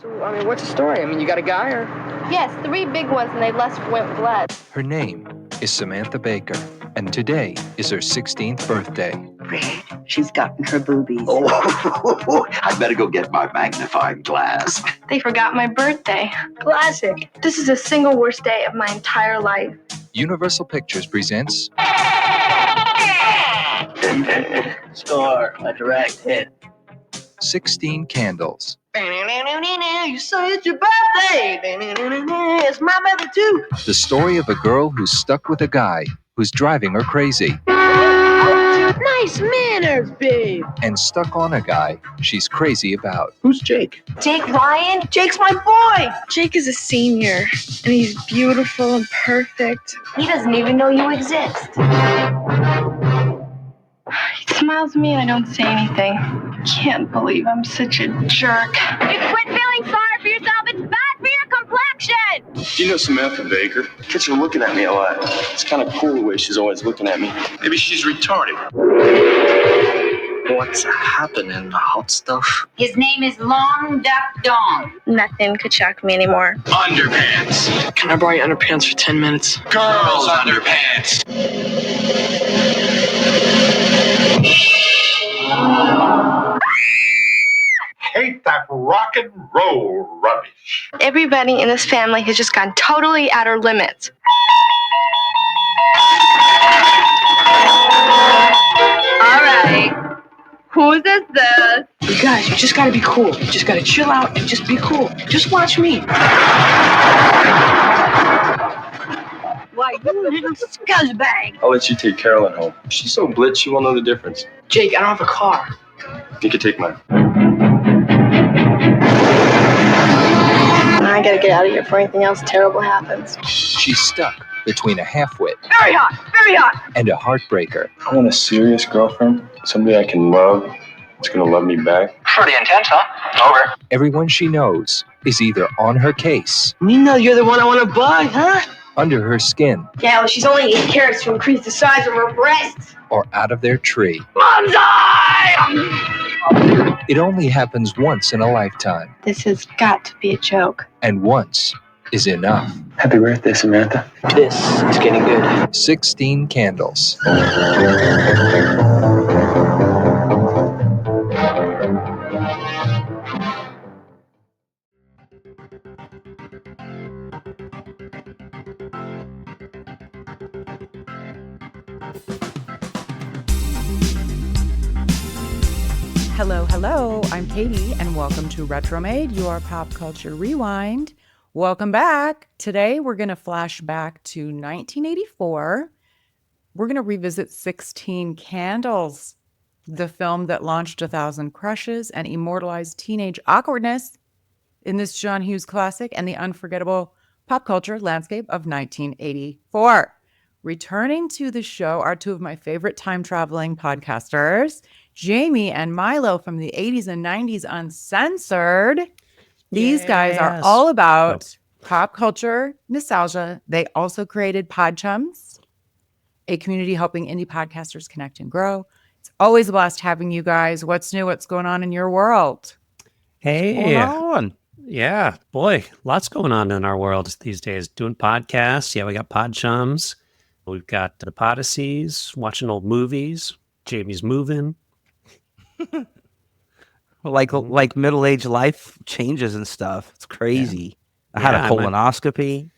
So, I mean, what's the story? I mean, you got a guy or? Yes, 3 big ones, and they went blood. Her name is Samantha Baker, and today is her 16th birthday. Red, she's gotten her boobies. Oh, I better go get my magnifying glass. They forgot my birthday. Classic. This is the single worst day of my entire life. Universal Pictures presents Score, a direct hit. 16 Candles. You say it's your birthday. It's my birthday too. The story of a girl who's stuck with a guy who's driving her crazy. Nice manners, babe. And stuck on a guy she's crazy about. Who's Jake? Jake Ryan? Jake's my boy. Jake is a senior, and he's beautiful and perfect. He doesn't even know you exist. He smiles at me and I don't say anything. Can't believe I'm such a jerk. You quit feeling sorry for yourself. It's bad for your complexion. Do you know Samantha Baker? Kids are looking at me a lot. It's kind of cool the way she's always looking at me. Maybe she's retarded. What's happening, hot stuff? His name is Long Duck Dong. Nothing could shock me anymore. Underpants. Can I borrow your underpants for 10 minutes? Girls' underpants. Hate that rock and roll rubbish. Everybody in this family has just gone totally out of limits. All right. Whose is this? You guys, you just gotta be cool. You just gotta chill out and just be cool. Just watch me. Why, you little scuzzbag. I'll let you take Carolyn home. She's so blitz, she won't know the difference. Jake, I don't have a car. You can take mine. I gotta get out of here before anything else terrible happens. She's stuck between a half-wit Very hot, very hot. and a heartbreaker. I want a serious girlfriend. Somebody I can love. That's gonna love me back. Pretty intense, huh? Over. Everyone she knows is either on her case, Nina, you're the one I want to buy, huh? under her skin, Yeah, well, she's only 8 carats to increase the size of her breasts. or out of their tree. Mom's It only happens once in a lifetime, This has got to be a joke. and once is enough. Happy birthday, Samantha. This is getting good. 16 Candles. Hello, I'm Katie, and welcome to Retromade, your pop culture rewind. Welcome back. Today, we're going to flash back to 1984. We're going to revisit 16 Candles, the film that launched 1,000 crushes and immortalized teenage awkwardness in this John Hughes classic and the unforgettable pop culture landscape of 1984. Returning to the show are 2 of my favorite time-traveling podcasters, Jamie and Milo from the 80s and 90s Uncensored. These guys are all about pop culture nostalgia. They also created PodChums, a community helping indie podcasters connect and grow. It's always a blast having you guys. What's new? What's going on in your world? Hey. Yeah, boy, lots going on in our world these days. Doing podcasts. Yeah, we got PodChums. We've got the Podcasts, watching old movies. Jamie's moving. Like middle-aged life changes and stuff. It's crazy. I had a colonoscopy.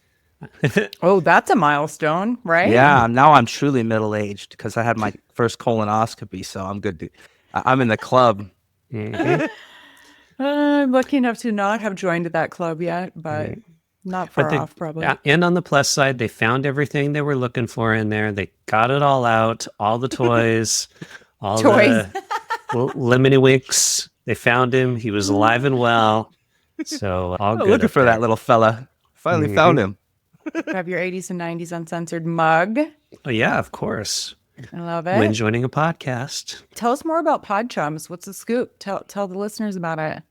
Oh, that's a milestone, right? Yeah, now I'm truly middle-aged because I had my first colonoscopy, so I'm good. I'm in the club. Mhm. I'm lucky enough to not have joined that club yet, but not far off, probably. Yeah, and on the plus side, they found everything they were looking for in there. They got it all out, all the toys, all the lemony winks. They found him. He was alive and well. So all good. Looking for that little fella. Finally found him. Have your 80s and 90s Uncensored mug. Oh, yeah, of course. I love it. When joining a podcast. Tell us more about PodChums. What's the scoop? Tell the listeners about it.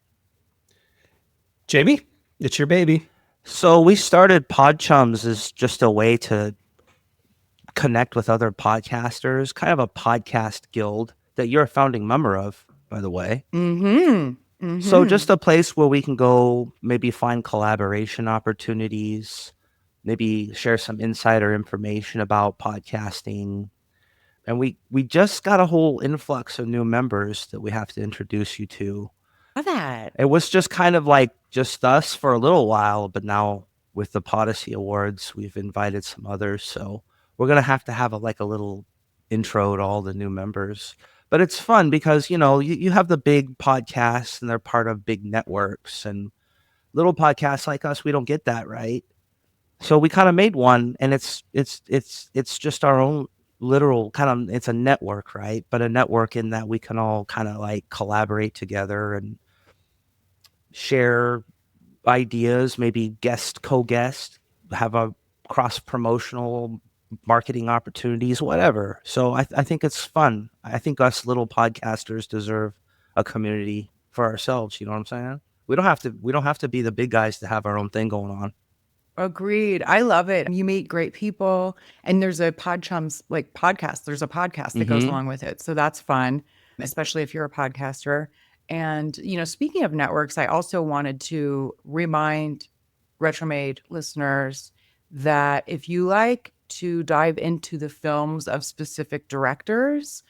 Jamie, it's your baby. So we started PodChums as just a way to connect with other podcasters, kind of a podcast guild that you're a founding member of, by the way. Mm-hmm. So just a place where we can go, maybe find collaboration opportunities, maybe share some insider information about podcasting. And we just got a whole influx of new members that we have to introduce you to. Love that. It was just kind of like just us for a little while, but now with the Podyssey Awards, we've invited some others. So we're going to have a little intro to all the new members. But it's fun because, you have the big podcasts and they're part of big networks, and little podcasts like us, we don't get that, right? So we kind of made one, and it's just our own literal it's a network, right? But a network in that we can all kind of like collaborate together and share ideas, maybe co-guest, have a cross-promotional marketing opportunities, whatever. So I think it's fun. I think us little podcasters deserve a community for ourselves. You know what I'm saying? We don't have to be the big guys to have our own thing going on. Agreed. I love it. You meet great people, and there's a PodChums podcast. There's a podcast that goes along with it. So that's fun, especially if you're a podcaster. And, speaking of networks, I also wanted to remind Retromade listeners that if you like to dive into the films of specific directors,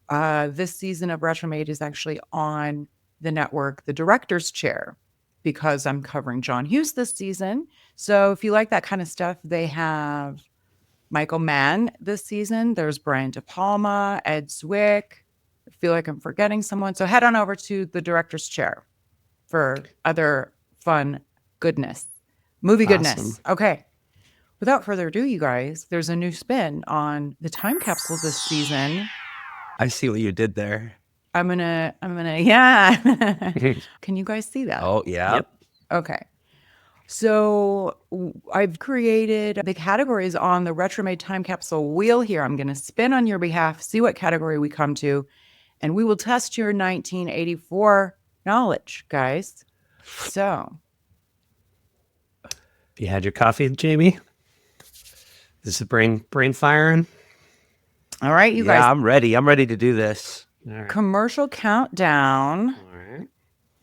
this season of Retromade is actually on the network, The Director's Chair, because I'm covering John Hughes this season. So if you like that kind of stuff, they have Michael Mann this season. There's Brian De Palma, Ed Zwick. I feel like I'm forgetting someone. So head on over to The Director's Chair for other fun goodness, movie goodness. Okay. Without further ado, you guys, there's a new spin on the time capsule this season. I see what you did there. I'm gonna, yeah. Can you guys see that? Oh, yeah. Yep. Okay. So I've created the categories on the Retromade time capsule wheel here. I'm going to spin on your behalf, see what category we come to, and we will test your 1984 knowledge, guys. So. You had your coffee, Jamie? Is the brain firing? All right, you guys. Yeah, I'm ready. I'm ready to do this. All right. Commercial countdown. All right.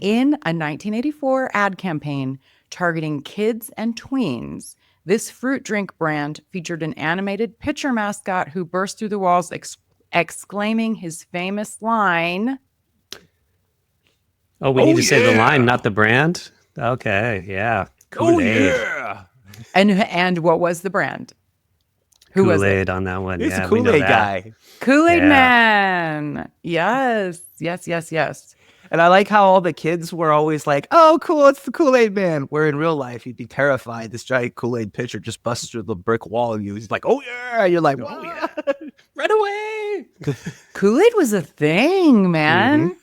In a 1984 ad campaign targeting kids and tweens, this fruit drink brand featured an animated pitcher mascot who burst through the walls exclaiming his famous line. Oh, we need to say the line, not the brand? Okay, yeah. Kool-Aid. Yeah. And what was the brand? Who was it? Kool-Aid on that one. It's yeah, a we know Kool-Aid that. guy. Kool-Aid Yeah. Man. Yes. And I like how all the kids were always like, oh, cool, it's the Kool-Aid Man. Where in real life, you'd be terrified. This giant Kool-Aid pitcher just busts through the brick wall and he's like, oh, yeah. You're like, oh, yeah. Right away. Kool-Aid was a thing, man.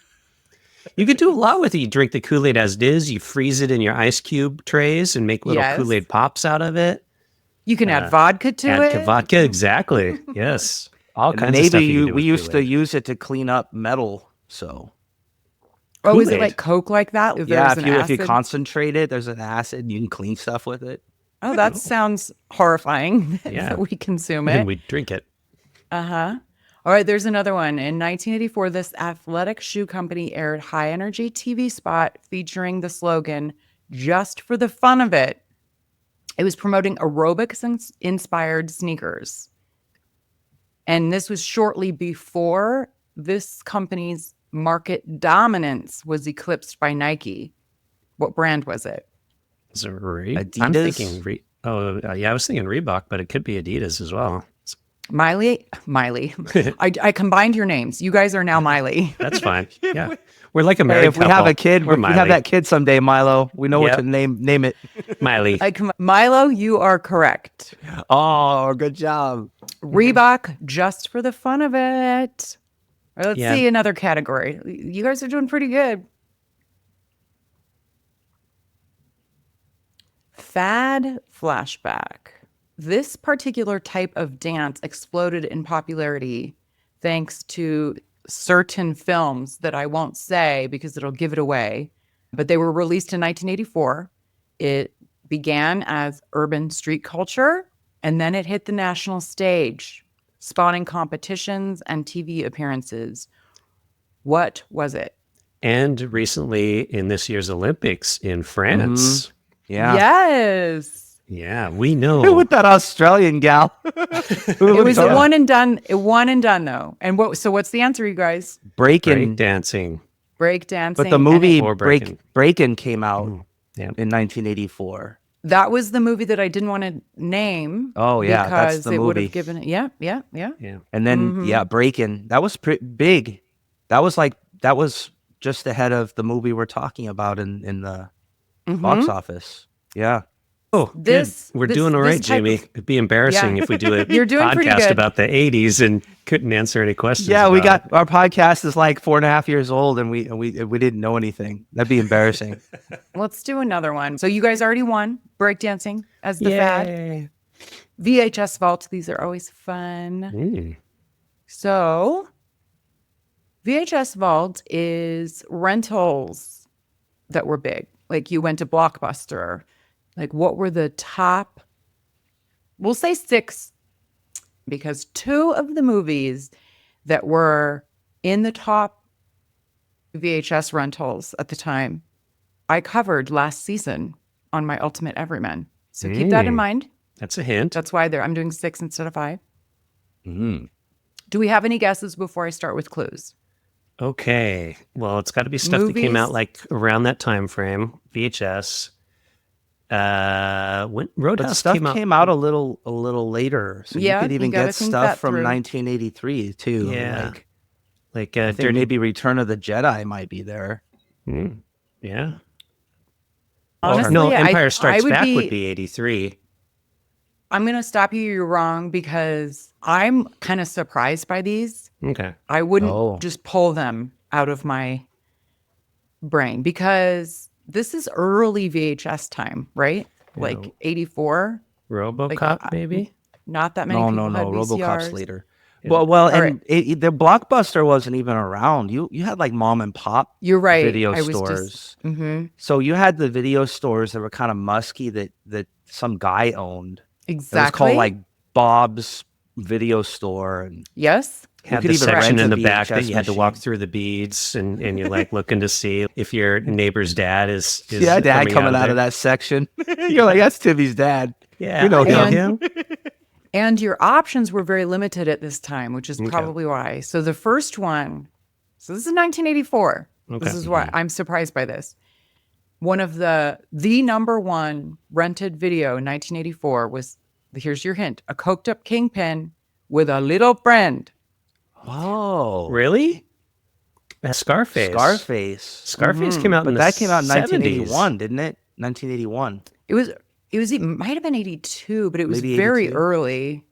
You could do a lot with it. You drink the Kool-Aid as it is. You freeze it in your ice cube trays and make little Yes. Kool-Aid pops out of it. You can add vodka to it. Add vodka, exactly. Yes. All kinds of stuff you can do we with used to Kool-Aid. use it to clean up metal. So Oh, is it Kool-Aid. like Coke like that? yeah, there's if an you acid? concentrate it, there's an acid. You can clean stuff with it. Oh, that sounds horrifying Yeah. that we consume And it. we drink it. Uh-huh. All right, there's another one. In 1984, this athletic shoe company aired high-energy TV spot featuring the slogan, "Just for the fun of it." It was promoting aerobics-inspired sneakers. And this was shortly before this company's market dominance was eclipsed by Nike. What brand was it? Is it I'm Adidas? thinking, I was thinking Reebok, but it could be Adidas as well. Miley. I combined your names. You guys are now Miley. That's fine. Yeah. We're like a married Hey, if we have couple. a kid, We're if we have Miley. that kid someday, Milo, we know Yep. what to name it. Miley. Milo, you are correct. Oh, good job. Reebok, just for the fun of it. All right, let's Yeah. see another category. You guys are doing pretty good. Fad flashback. This particular type of dance exploded in popularity thanks to certain films that I won't say because it'll give it away, but they were released in 1984. It began as urban street culture, and then it hit the national stage, spawning competitions and TV appearances. What was it? And recently in this year's Olympics in France. Yeah. Yes. Yeah, we know. With that Australian gal. It was a one and done. One and done though. And what's the answer, you guys? Breaking. Dancing. Break dancing. But the movie Breakin'. Breakin' came out Yeah. in 1984. That was the movie that I didn't want to name. Oh yeah, that's because the it would movie. have given it. Yeah. And then Breakin', that was big. That was just ahead of the movie we're talking about in the box office. Yeah. Oh, we're doing all right, Jamie. It'd be embarrassing if we do a You're doing pretty podcast good. about the 80s and couldn't answer any questions. Yeah, we about got our podcast is like 4.5 years old, and we didn't know anything. That'd be embarrassing. Let's do another one. So you guys already won breakdancing as the fad. Yay. VHS vault. These are always fun. So VHS vault is rentals that were big. Like you went to Blockbuster. Like what were the top? We'll say 6, because 2 of the movies that were in the top VHS rentals at the time, I covered last season on my Ultimate Everyman. So keep that in mind. That's a hint. That's why I'm doing 6 instead of 5. Mm. Do we have any guesses before I start with clues? Okay. Well, it's got to be stuff that came out like around that time frame. VHS. When Roadhouse But stuff came out a little later, so you could even get stuff from 1983 too. Yeah. Like I think maybe Return of the Jedi might be there. Yeah. Honestly, no, Empire Strikes would Back would be 83. I'm going to stop you. You're wrong, because I'm kind of surprised by these. Okay. I wouldn't just pull them out of my brain, because this is early VHS time, right? Like 84. RoboCop, maybe? Not that many people had RoboCop's VCRs. later. Yeah. Well, and the Blockbuster wasn't even around. You had like mom and pop. You're right. Video I was stores. Just, So you had the video stores that were kind of musky that some guy owned. Exactly. It was called like Bob's Video Store, and yes, had could the even section rent in a the back that VHS you had to walk machine. through the beads, and you're like looking to see if your neighbor's dad is dad coming out of there. that section. You're like, that's Timmy's dad. Yeah, you know him. and your options were very limited at this time, which is probably why. So the first one, so this is 1984. Okay. This is why I'm surprised by this. One of the number one rented video in 1984 was, here's your hint, a coked up kingpin with a little friend. Oh, Really? Scarface. Scarface came out in the that came out in 70s. 1981, didn't it? 1981. It might have been 82, but it was Maybe very 82. early.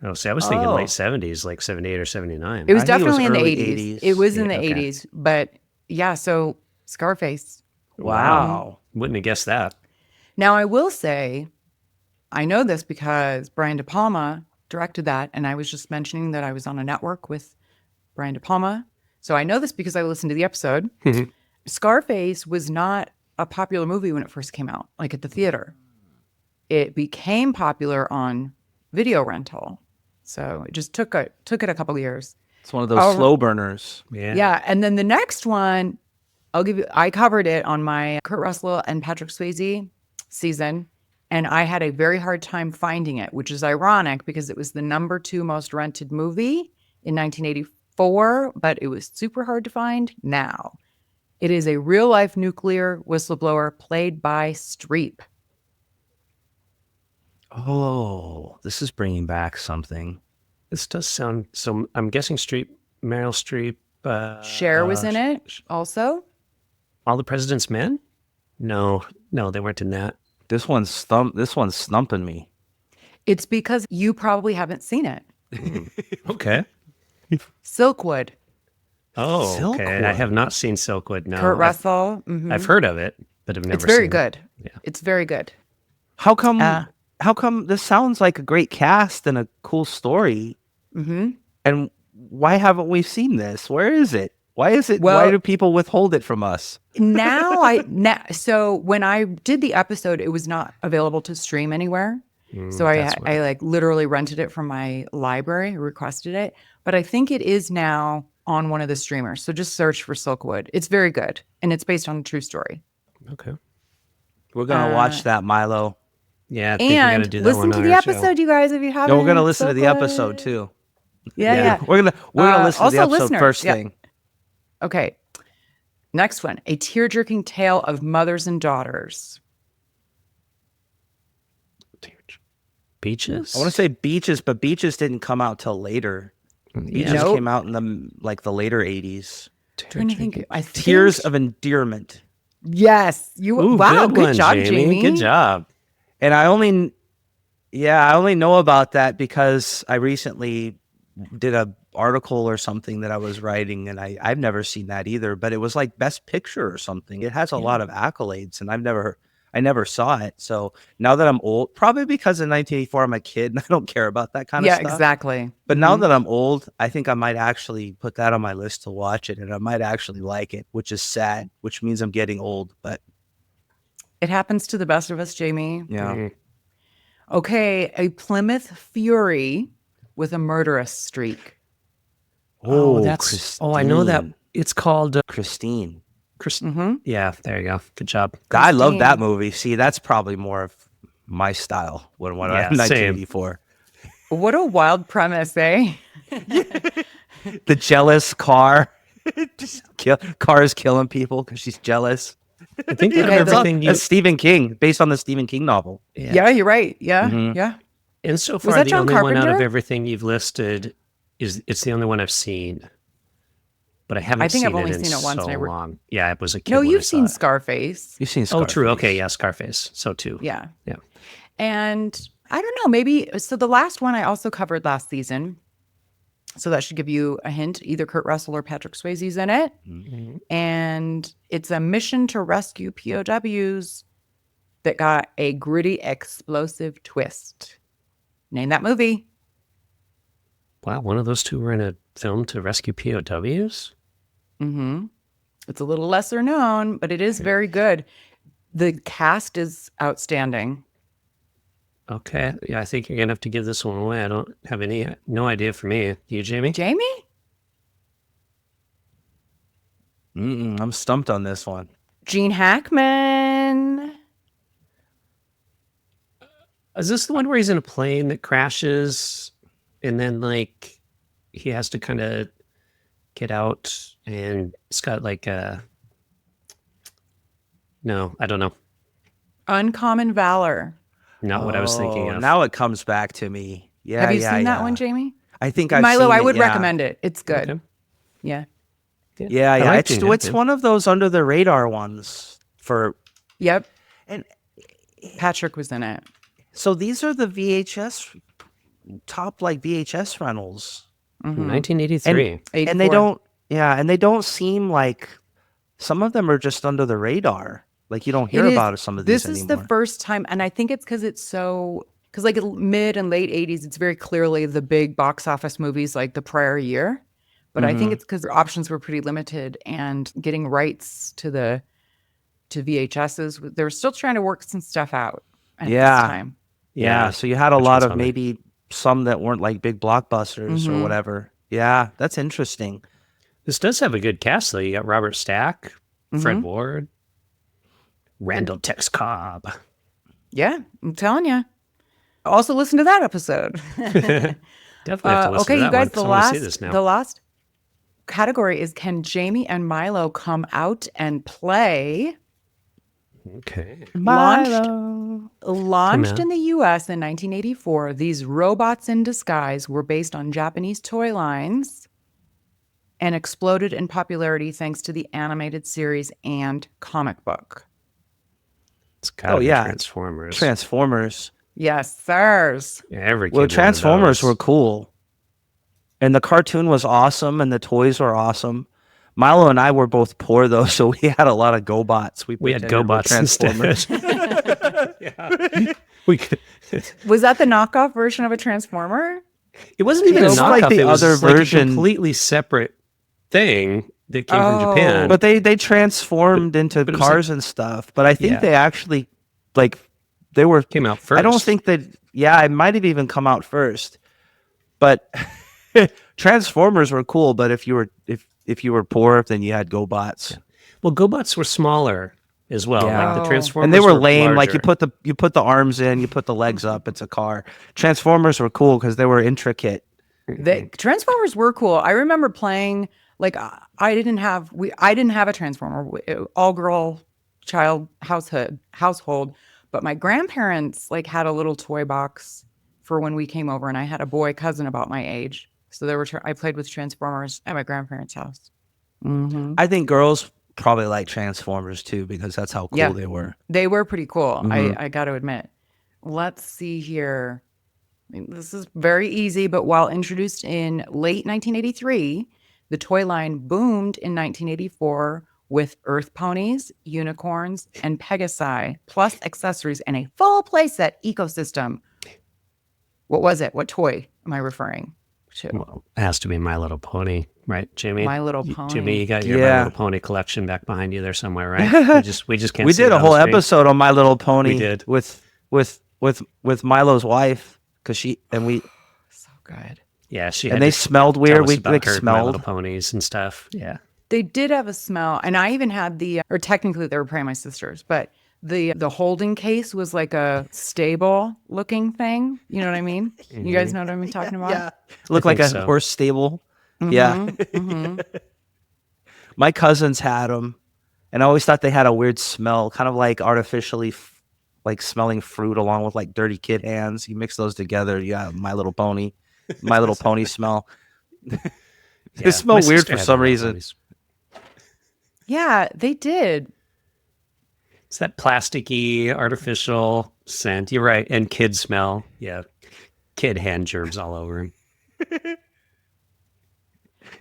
Oh, see, I was thinking late 70s, like 78 or 79. It was I think it was definitely in the early 80s. 80s. It was in the Yeah, okay. 80s, but yeah, so Scarface. Wow. Wouldn't have guessed that. Now, I will say, I know this because Brian De Palma directed that, and I was just mentioning that I was on a network with Brian De Palma. So I know this because I listened to the episode. Scarface was not a popular movie when it first came out, like at the theater. It became popular on video rental. So it just took it a couple of years. It's one of those slow burners. Yeah. And then the next one, I covered it on my Kurt Russell and Patrick Swayze season, and I had a very hard time finding it, which is ironic because it was the number 2 most rented movie in 1984, but it was super hard to find now. It is a real-life nuclear whistleblower played by Streep. Oh, this is bringing back something. This does sound so. I'm guessing Meryl Streep. Cher was in it also. All the President's Men? No, they weren't in that. This one's stumping me. It's because you probably haven't seen it. Okay. Silkwood. Oh, okay. Silkwood. I have not seen Silkwood. No, Kurt Russell. Mhm. I've heard of it, but I've never. It's very seen good. It. Yeah. It's very good. How come this sounds like a great cast and a cool story? Mm-hmm. And why haven't we seen this? Where is it? Why is it? Well, why do people withhold it from us? So when I did the episode, it was not available to stream anywhere. So I like literally rented it from my library, requested it. But I think it is now on one of the streamers. So just search for Silkwood. It's very good, and it's based on a true story. Okay. We're gonna watch that, Milo. Yeah, I think we gotta And do that listen one to on the our show. episode, you guys, if you haven't. No, we're gonna listen to the Silkwood. episode too. Yeah. We're gonna listen to the also episode listeners, first yeah. thing. Okay. Next one, a tear-jerking tale of mothers and daughters. Beaches? I want to say Beaches, but Beaches didn't come out till later. Beaches Nope. came out in the later 80s. Trying to think. I think, Tears of Endearment. Yes. Ooh, wow. good Good one, job, Jamie. Good job. And I only know about that because I recently did a article or something that I was writing, and I've never seen that either. But it was like Best Picture or something. It has a lot of accolades, and I never saw it. So now that I'm old, probably because in 1984 I'm a kid and I don't care about that kind of stuff. Yeah, exactly. But now that I'm old, I think I might actually put that on my list to watch it, and I might actually like it, which is sad, which means I'm getting old. But It happens to the best of us, Jamie. yeah. Okay, a Plymouth Fury with a murderous streak. Oh, that's. Oh, I know that. It's called Christine. Yeah, there you go. Good job. I love that movie. See, that's probably more of my style when I'm 1984. What a wild premise, eh? The jealous car. Cars killing people because she's jealous. I think out of everything That's Stephen King, based on the Stephen King novel. Yeah, you're right. Yeah, yeah. And so Was far, that the John only one out of Carpenter? everything you've listed it's the only one I've seen. But I haven't seen I've only it in seen it once. so And long. Yeah, it was a kid. No, when I you've saw seen it. Scarface. You've seen Oh, Scarface. true. Okay, yeah, Scarface. So too. Yeah. Yeah. And I don't know, maybe so the last one I also covered last season. So that should give you a hint. Either Kurt Russell or Patrick Swayze's in it. Mm-hmm. And it's a mission to rescue POWs that got a gritty, explosive twist. Name that movie. Wow, one of those two were in a film to rescue POWs? Mm-hmm. It's a little lesser known, but it is very good. The cast is outstanding. Okay. Yeah, I think you're going to have to give this one away. I don't have no idea for me. You, Jamie? Jamie? I'm stumped on this one. Gene Hackman. Is this the one where he's in a plane that crashes and then, like, he has to kind of get out and it's got, like, a... No, I don't know. Uncommon Valor. Not what I was thinking of. Now it comes back to me. Yeah, Have you seen that one, Jamie? I think I've Milo, seen I it, would yeah. recommend it. It's good. Okay. Yeah. Yeah. I like Gene It's Hackman. one of those under the radar ones for. Yep. And Patrick was in it. so these are the VHS top like VHS rentals, 1983. and they don't. Yeah, and they don't seem like some of them are just under the radar. Like you don't hear about some of these This is anymore. the first time, and I think it's because it's so because like mid and late 80s, it's very clearly the big box office movies like the prior year. But I think it's because their options were pretty limited, and getting rights to VHSs, they were still trying to work some stuff out at this time. Yeah, so you had a Which lot one's of on there? maybe some that weren't like big blockbusters or whatever. Yeah, that's interesting. This does have a good cast, though. You got Robert Stack, Fred Ward, Randall Tex Cobb. Yeah, I'm telling you. Also, listen to that episode. Definitely have to listen okay, to that you guys, one, 'cause I wanna see this now. the last category is can Jamie and Milo come out and play? Okay. Launched Come in the US in 1984, these robots in disguise were based on Japanese toy lines and exploded in popularity thanks to the animated series and comic book. It's got to be yeah. Transformers. Transformers. Yes, sirs. Yeah, every kid Well, wanted Transformers those. were cool, and the cartoon was awesome, and the toys were awesome. Milo and I were both poor though, so we had a lot of GoBots. We had pretended were GoBots instead. Yeah. We could. Was that the knockoff version of a Transformer? It wasn't even a It was knockoff. like the it was other just like a version. completely separate thing that came from Japan. But they transformed into but it was cars and stuff. But I think Yeah. they actually they were came out first. I don't think that. Yeah, it might have even come out first. But Transformers were cool, but if you were poor, then you had GoBots. Yeah. Well, GoBots were smaller as well. Yeah. Like the Transformers, And they were lame. larger. Like you put the arms in, you put the legs up. It's a car. Transformers were cool because they were intricate. Transformers were cool. I remember playing. Like I didn't have a Transformer. All girl child household, but my grandparents like had a little toy box for when we came over, and I had a boy cousin about my age. So I played with Transformers at my grandparents' house. Mm-hmm. I think girls probably like Transformers too because that's how cool they were. They were pretty cool. Mm-hmm. I got to admit. Let's see here. I mean, this is very easy, but while introduced in late 1983, the toy line boomed in 1984 with Earth ponies, unicorns, and Pegasi, plus accessories and a full playset ecosystem. What was it? What toy am I referring to? Well, it has to be My Little Pony, right, Jimmy? My Little Pony. Jimmy, you got your My Little Pony collection back behind you there somewhere, right? We just can't. We see did it a on whole screen. episode on My Little Pony. We did with Milo's wife so good. Yeah, she and they smelled weird. We like My smelled Little Ponies and stuff. Yeah, they did have a smell, and I even had or technically they were probably my sisters, but the holding case was like a stable looking thing. You know what I mean? Mm-hmm. You guys know what I'm talking about? Yeah, looked like a horse stable. Mm-hmm. Yeah. Mm-hmm. My cousins had them, and I always thought they had a weird smell, kind of like artificially like smelling fruit along with like dirty kid hands. You mix those together, you got My Little Pony. My Little Pony smell. They smell weird for some reason. Yeah, they did. It's that plasticky, artificial scent. You're right. And kid smell. Yeah. Kid hand germs all over him.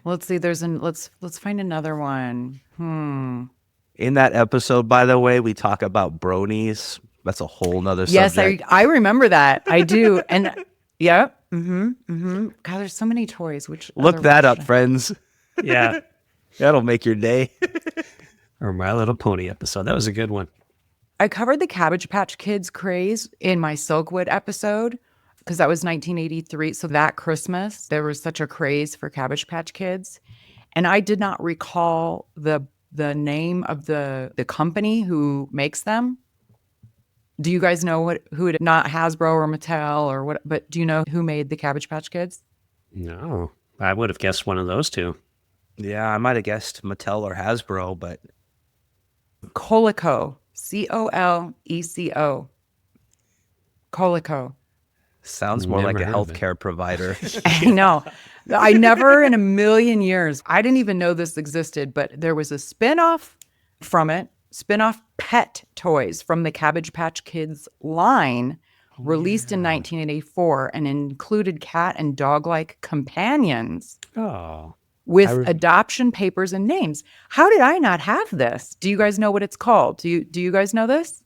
Let's see. Let's find another one. In that episode, by the way, we talk about bronies. That's a whole nother subject. Yes, I remember that. I do. And yeah. Mm-hmm. Mm-hmm. God, there's so many toys. Look that up, friends. Yeah. That'll make your day. Or My Little Pony episode. That was a good one. I covered the Cabbage Patch Kids craze in my Silkwood episode because that was 1983. So that Christmas, there was such a craze for Cabbage Patch Kids. And I did not recall the name of the company who makes them. Do you guys know who it, not Hasbro or Mattel or what, but do you know who made the Cabbage Patch Kids? No, I would have guessed one of those two. Yeah, I might have guessed Mattel or Hasbro, but Coleco, Coleco. Coleco. Sounds more like a healthcare provider. I know. I never in a million years, I didn't even know this existed, but there was a spin-off from it, spin-off pet toys from the Cabbage Patch Kids line released in 1984 and included cat and dog-like companions. Oh. With adoption papers and names. How did I not have this? Do you guys know what it's called? Do you guys know this?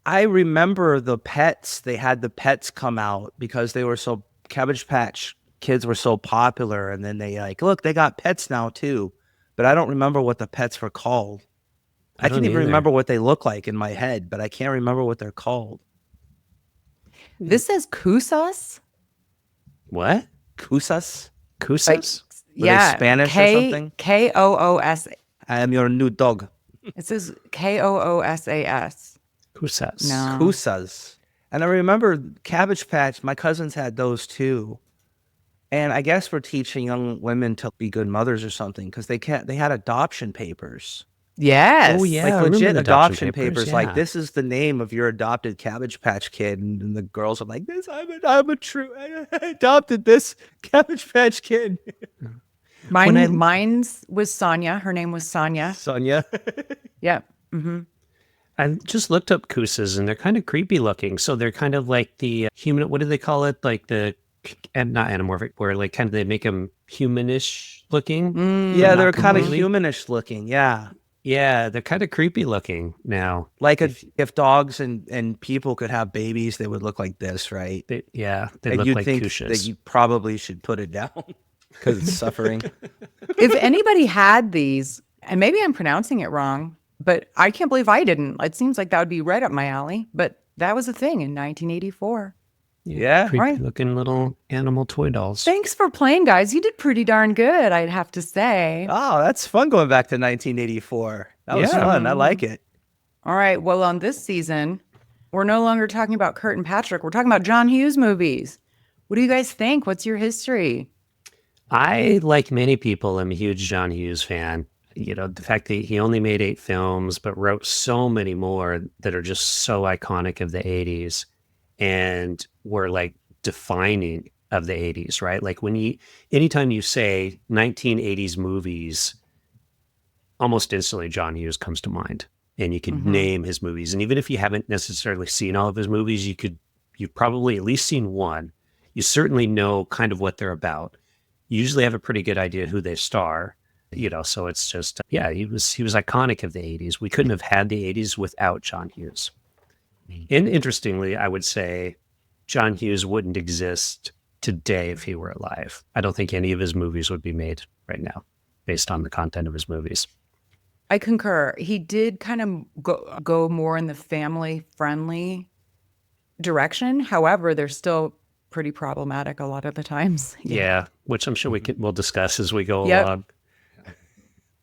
I remember the pets. They had the pets come out because they were so Cabbage Patch Kids were so popular, and then they look, they got pets now too. But I don't remember what the pets were called. I can even remember what they look like in my head, but I can't remember what they're called. This says Kusas. What? Kusas? Kusas? Yeah, Spanish or something? Koos. I am your new dog. It says Koosas. Kusas. No. Kusas. And I remember Cabbage Patch, my cousins had those too. And I guess we're teaching young women to be good mothers or something because they had adoption papers. Yes. Oh, yeah. Like legit adoption papers. Yeah. Like, this is the name of your adopted Cabbage Patch Kid. And the girls are like, I adopted this Cabbage Patch Kid. Mine was Sonia. Her name was Sonia. Sonia. Yeah. Mm-hmm. I just looked up Kusas, and they're kind of creepy looking. So they're kind of like the human, what do they call it? Like and not anamorphic, where like kind of they make them humanish looking. Yeah, they're kind of humanish looking. Yeah. Yeah, they're kind of creepy looking now. Like if dogs and people could have babies, they would look like this, right? They look like Kushas. That you probably should put it down because it's suffering. If anybody had these, and maybe I'm pronouncing it wrong, but I can't believe I didn't. It seems like that would be right up my alley, but that was a thing in 1984. Yeah. Creepy Right. looking little animal toy dolls. Thanks for playing, guys. You did pretty darn good, I'd have to say. Oh, that's fun going back to 1984. That was Yeah. fun. I like it. All right. Well, on this season, we're no longer talking about Kurt and Patrick. We're talking about John Hughes movies. What do you guys think? What's your history? I, like many people, am a huge John Hughes fan. You know, the fact that he only made 8 films, but wrote so many more that are just so iconic of the 80s and were like defining of the 80s, right? Like anytime you say 1980s movies, almost instantly John Hughes comes to mind. And you could name his movies. And even if you haven't necessarily seen all of his movies, you've probably at least seen one. You certainly know kind of what they're about. You usually have a pretty good idea who they star, you know, so it's just, he was iconic of the 80s. We couldn't have had the 80s without John Hughes. And interestingly, I would say John Hughes wouldn't exist today if he were alive. I don't think any of his movies would be made right now based on the content of his movies. I concur. He did kind of go more in the family-friendly direction. However, they're still pretty problematic a lot of the times. Yeah, which I'm sure we'll discuss as we go along.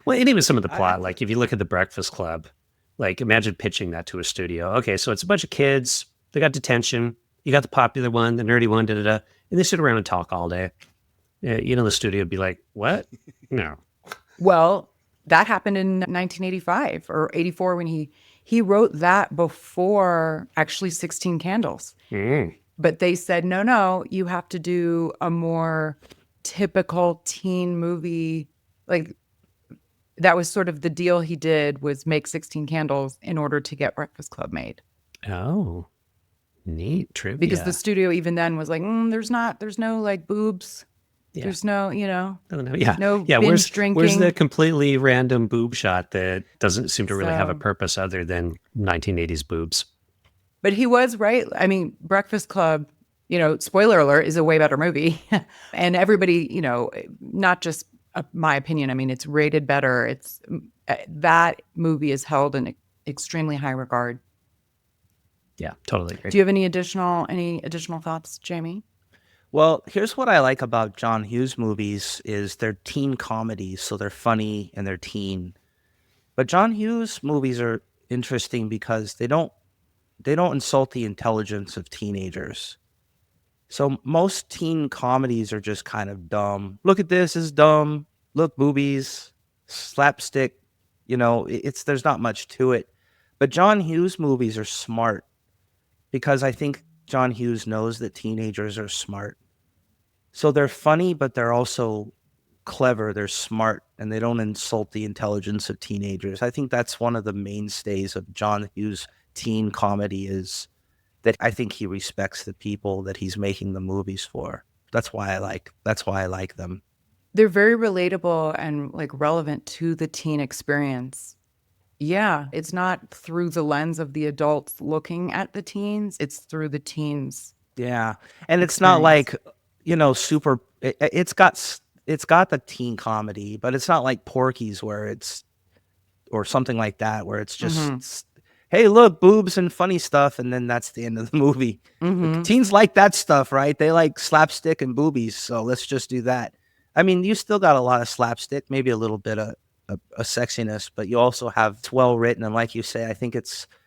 Well, and even some of the plot, like if you look at The Breakfast Club, like imagine pitching that to a studio. Okay, so it's a bunch of kids. They got detention. You got the popular one, the nerdy one, and they sit around and talk all day. You know, the studio would be like, what? No. Well, that happened in 1985 or 84 when he wrote that before actually 16 Candles. But they said, no, you have to do a more typical teen movie. Like that was sort of the deal he did, was make 16 Candles in order to get Breakfast Club made. Oh, neat trivia. Because the studio even then was like, there's no like boobs. Yeah. There's no, no binge where's drinking. Where's the completely random boob shot that doesn't seem to really have a purpose other than 1980s boobs? But he was right. I mean, Breakfast Club, spoiler alert, is a way better movie. And everybody, not just my opinion, I mean, it's rated better. It's that movie is held in extremely high regard. Yeah, totally agree. Do you have any additional thoughts, Jamie? Well, here's what I like about John Hughes movies is they're teen comedies, so they're funny and they're teen. But John Hughes movies are interesting because they don't insult the intelligence of teenagers. So most teen comedies are just kind of dumb. Look at this, it's dumb. Look, boobies, slapstick, there's not much to it. But John Hughes movies are smart because I think John Hughes knows that teenagers are smart. So they're funny, but they're also clever, they're smart, and they don't insult the intelligence of teenagers. I think that's one of the mainstays of John Hughes teen comedy, is that I think he respects the people that he's making the movies for. That's why I like them. They're very relatable and like relevant to the teen experience. Yeah, it's not through the lens of the adults looking at the teens, it's through the teens. Yeah. And it's not like, super it's got the teen comedy, but it's not like Porky's or something like that where it's just hey, look, boobs and funny stuff, and then that's the end of the movie. Teens like that stuff, right? They like slapstick and boobies, so let's just do that. I mean, you still got a lot of slapstick, maybe a little bit of a sexiness, but you also have it's well written, and like you say, I think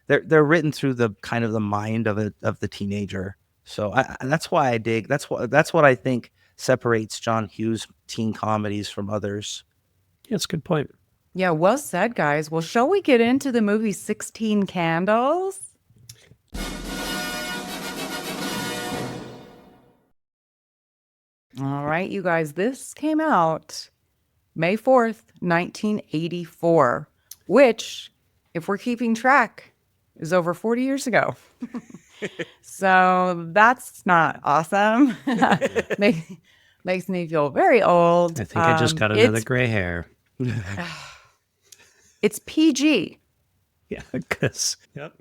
they're written through the kind of the mind of the teenager. So that's why I dig. That's what I think separates John Hughes teen comedies from others. Yeah, that's a good point. Yeah, well said, guys. Well, shall we get into the movie 16 Candles? All right, you guys, this came out May 4th, 1984, which, if we're keeping track, is over 40 years ago. So that's not awesome. Makes me feel very old. I think I just got another gray hair. It's PG. Yeah, because yep.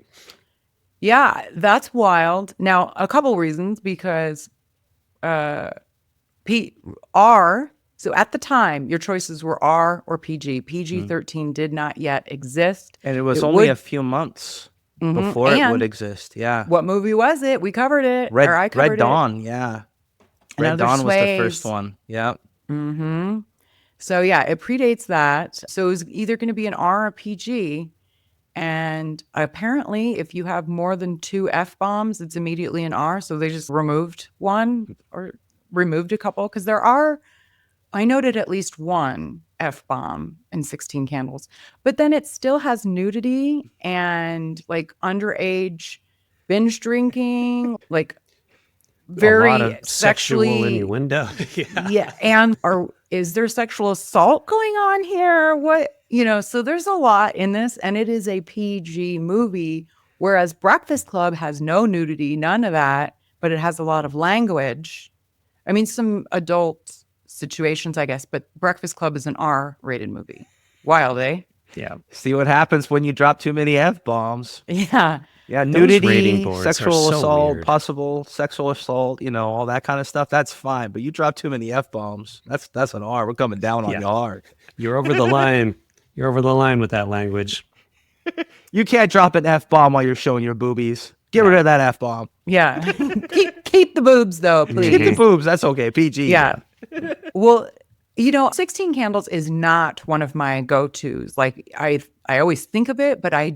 Yeah, that's wild. Now, a couple reasons, because R. So at the time, your choices were R or PG. PG-13 did not yet exist. And it was only a few months. before it would And exist. Yeah. what movie was it? We covered it. Red, or I covered Red Dawn. Yeah. Red Another Dawn was the first Sways. one. Yeah. Mm-hmm. So yeah, it predates that. So it was either going to be an R or a PG. And apparently, if you have more than 2 F-bombs, it's immediately an R. So they just removed one or removed a couple because I noted at least one F-bomb in 16 Candles. But then it still has nudity and like underage binge drinking, like very a lot of sexual sexually innuendo. yeah. And is there sexual assault going on here? So there's a lot in this, and it is a PG movie, whereas Breakfast Club has no nudity, none of that, but it has a lot of language. I mean, some adult situations, I guess, but Breakfast Club is an R-rated movie. Wild, eh? Yeah. See what happens when you drop too many F-bombs. Yeah. Yeah, Those nudity, rating boards are sexual so assault, weird. possible sexual assault, all that kind of stuff. That's fine. But you drop too many F-bombs. That's an R. We're coming down on you hard. You're over the line. You're over the line with that language. You can't drop an F-bomb while you're showing your boobies. Get rid of that F-bomb. Yeah. keep the boobs, though, please. Keep the boobs. That's okay. PG. Yeah. Well, 16 Candles is not one of my go-tos. Like I always think of it, but I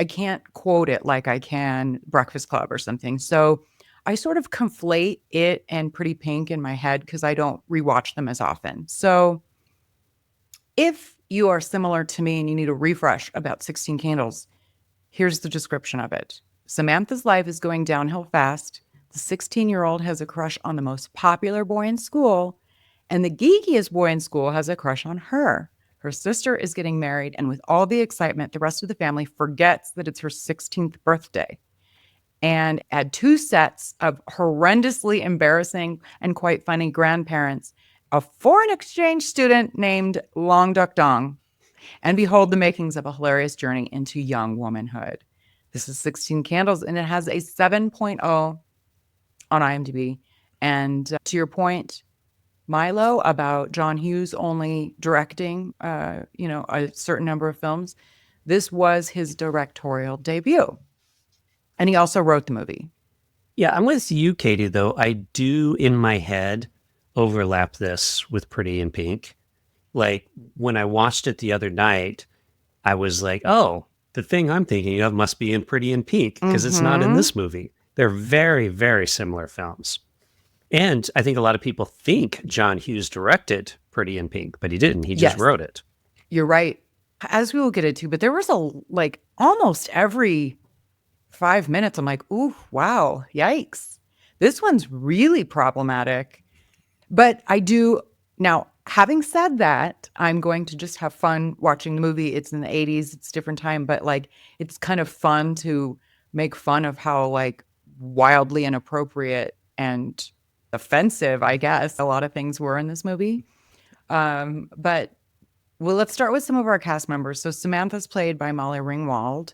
can't quote it like I can Breakfast Club or something. So I sort of conflate it and Pretty Pink in my head because I don't rewatch them as often. So if you are similar to me and you need a refresh about 16 Candles, here's the description of it. Samantha's life is going downhill fast. The 16-year-old has a crush on the most popular boy in school, and the geekiest boy in school has a crush on her. Her sister is getting married, and with all the excitement, the rest of the family forgets that it's her 16th birthday. And add 2 sets of horrendously embarrassing and quite funny grandparents, a foreign exchange student named Long Duck Dong, and behold the makings of a hilarious journey into young womanhood. This is 16 Candles, and it has a 7.0 on IMDb. And to your point, Milo, about John Hughes only directing, a certain number of films, this was his directorial debut. And he also wrote the movie. Yeah, I'm with you, Katie, though. I do, in my head, overlap this with Pretty in Pink. Like, when I watched it the other night, I was like, oh, the thing I'm thinking of must be in Pretty in Pink, because it's not in this movie. They're very, very similar films. And I think a lot of people think John Hughes directed Pretty in Pink, but he didn't. He just wrote it. You're right. As we will get into, but there was almost every 5 minutes, I'm like, ooh, wow, yikes. This one's really problematic. But now, having said that, I'm going to just have fun watching the movie. It's in the 80s, it's a different time, but it's kind of fun to make fun of how wildly inappropriate and offensive, I guess, a lot of things were in this movie. But let's start with some of our cast members. So Samantha's played by Molly Ringwald,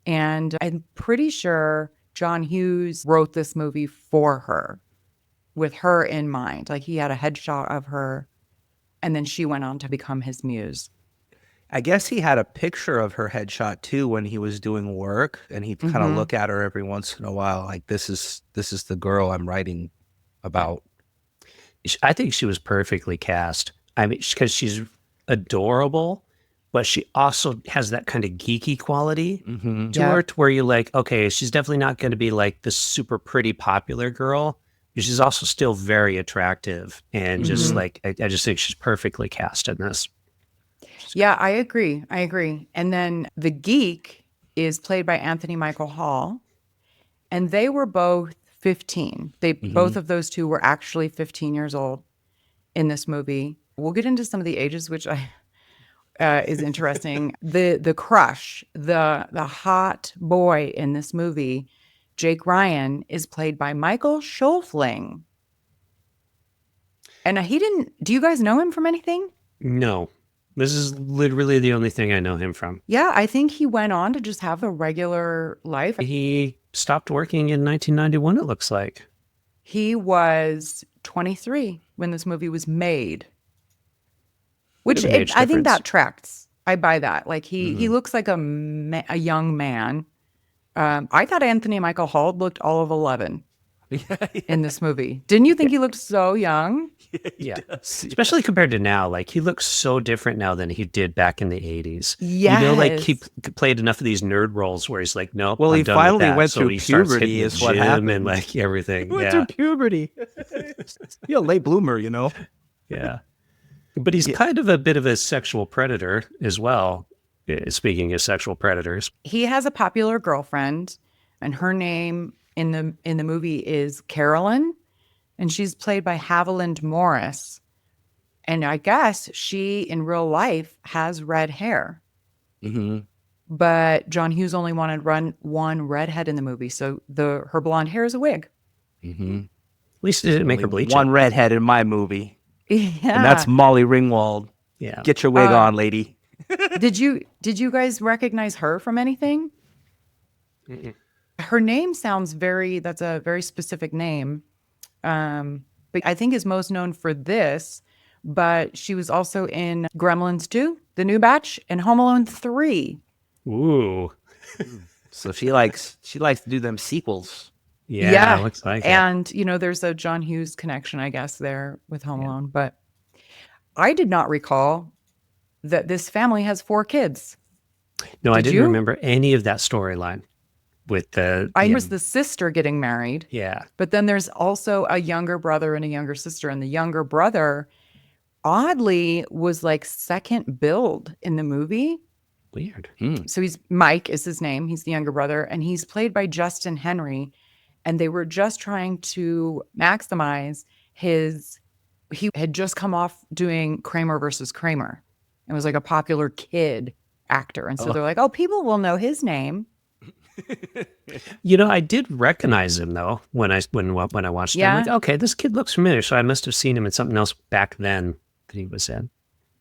and I'm pretty sure John Hughes wrote this movie for her, with her in mind. He had a headshot of her, and then she went on to become his muse. I guess he had a picture of her headshot too when he was doing work, and he'd kind of look at her every once in a while, like, this is the girl I'm writing about. I think she was perfectly cast. I mean, because she's adorable, but she also has that kind of geeky quality to her, to where you're like, okay, she's definitely not going to be like the super pretty popular girl. She's also still very attractive, and just I just think she's perfectly cast in this. Yeah, I agree. And then the geek is played by Anthony Michael Hall, and they were both 15. Both of those two were actually 15 years old in this movie. We'll get into some of the ages, which is interesting. The crush, the hot boy in this movie, Jake Ryan, is played by Michael Schofling. And do you guys know him from anything? No. This is literally the only thing I know him from. Yeah, I think he went on to just have a regular life. He stopped working in 1991, it looks like. He was 23 when this movie was made. Which I think that tracks. I buy that. He looks like a young man, I thought Anthony Michael Hall looked all of 11 in this movie. Didn't you think he looked so young? Yeah, especially compared to now. Like, he looks so different now than he did back in the 80s. Yes. You know, like, he played enough of these nerd roles where he's like, nope, Well, I'm he done with finally that. went So through he starts puberty hitting is the what gym happened. and, like, everything. He went Yeah. through puberty. You're a late bloomer, you know? Yeah. But he's kind of a bit of a sexual predator as well. Speaking of sexual predators. He has a popular girlfriend, and her name in the movie is Carolyn, and she's played by Haviland Morris. And I guess she, in real life, has red hair. Mm-hmm. But John Hughes only wanted one redhead in the movie, so her blonde hair is a wig. Mm-hmm. At least it didn't make her bleach One it. redhead in my movie. Yeah. And that's Molly Ringwald. Yeah. Get your wig on, lady. Did you guys recognize her from anything? Mm-mm. Her name sounds that's a very specific name. But I think is most known for this, but she was also in Gremlins 2, the new batch, and Home Alone 3. Ooh. So she likes to do them sequels. Yeah, looks like it. And, there's a John Hughes connection, I guess, there with Home Alone. But I did not recall that this family has 4 kids. No, I Did didn't you? remember any of that storyline with the... I was the sister getting married. Yeah. But then there's also a younger brother and a younger sister. And the younger brother, oddly, was like second build in the movie. Weird. So Mike is his name. He's the younger brother. And he's played by Justin Henry. And they were just trying to maximize he had just come off doing Kramer versus Kramer. It was like a popular kid actor. And so they're like, oh, people will know his name. I did recognize him though when I watched him. Yeah? Like, okay, this kid looks familiar, so I must have seen him in something else back then that he was in.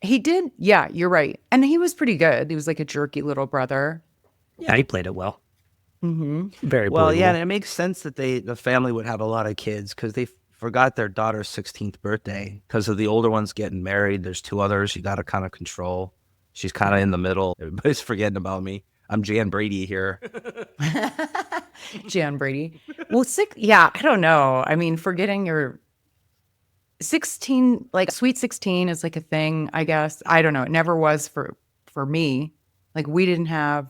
He did. Yeah, you're right. And he was pretty good. He was like a jerky little brother. Yeah, he played it well. Mm-hmm. Very well. believable. Yeah, and it makes sense that the family would have a lot of kids because they forgot their daughter's 16th birthday because of the older ones getting married. There's 2 others you got to kind of control. She's kind of in the middle. Everybody's forgetting about me. I'm Jan Brady here. Jan Brady. Well, I don't know. I mean, forgetting your 16, like sweet 16 is like a thing, I guess. I don't know. It never was for me. Like we didn't have,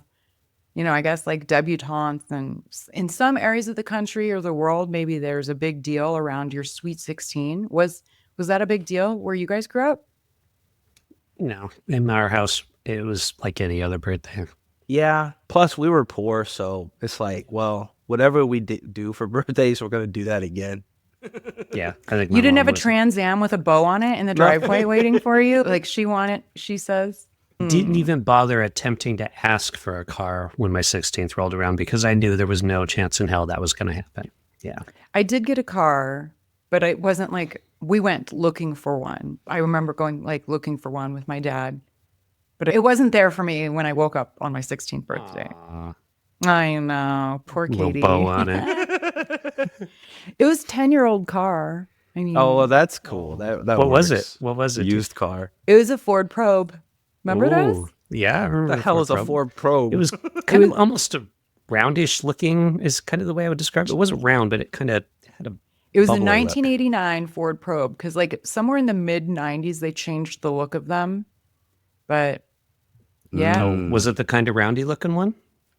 I guess like debutantes, and in some areas of the country or the world, maybe there's a big deal around your sweet 16. Was that a big deal where you guys grew up? No, in our house, it was like any other birthday. Yeah. Plus, we were poor, so it's like, well, whatever we do for birthdays, we're gonna do that again. Yeah, I think you didn't have a Trans Am with a bow on it in the driveway waiting for you, like she says. Didn't even bother attempting to ask for a car when my 16th rolled around because I knew there was no chance in hell that was going to happen. Yeah. I did get a car, but it wasn't like we went looking for one. I remember going like looking for one with my dad, but it wasn't there for me when I woke up on my 16th birthday. Aww. I know, poor Katie. Little bow on it. It was a 10-year-old car. I mean, Oh, well, that's cool. That What was works. it? What was it? Used car. it was a Ford Probe. Remember those? Ooh, yeah, I remember What the hell is a Ford Probe? It was kind of almost a roundish looking is kind of the way I would describe it. It wasn't round, but it kind of had a It was a bubbly look. 1989 Ford Probe because like somewhere in the mid 90s they changed the look of them. But yeah. Oh, was it the kind of roundy looking one?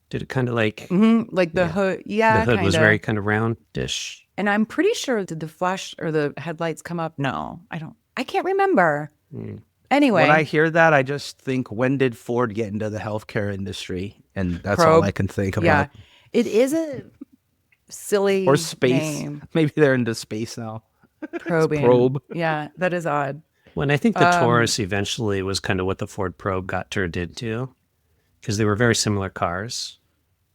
Did it kind of like Like the hood, yeah, the hood was kinda. very kind of roundish? And I'm pretty sure, did the flash or the headlights come up? No, I can't remember. Anyway. When I hear that, I just think, when did Ford get into the healthcare industry? And that's Probe. all I can think about. Yeah, it is a silly Or space. name. Maybe they're into space now. Probing. Probe. Yeah, that is odd. When I think the Taurus eventually was kind of what the Ford Probe got turned into, because they were very similar cars.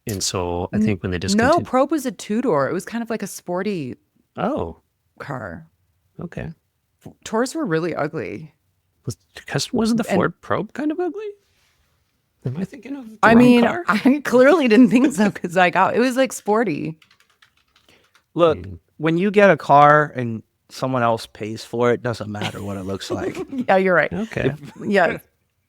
And so I think when they discontinued... No, Probe was a 2-door. It was kind of like a sporty car. Okay. Taurus were really ugly. Wasn't the Ford Probe kind of ugly? Am I thinking of the I wrong mean, car? I clearly didn't think so because it was like sporty. Look, when you get a car and someone else pays for it, doesn't matter what it looks like. Yeah, you're right. Okay. Yeah.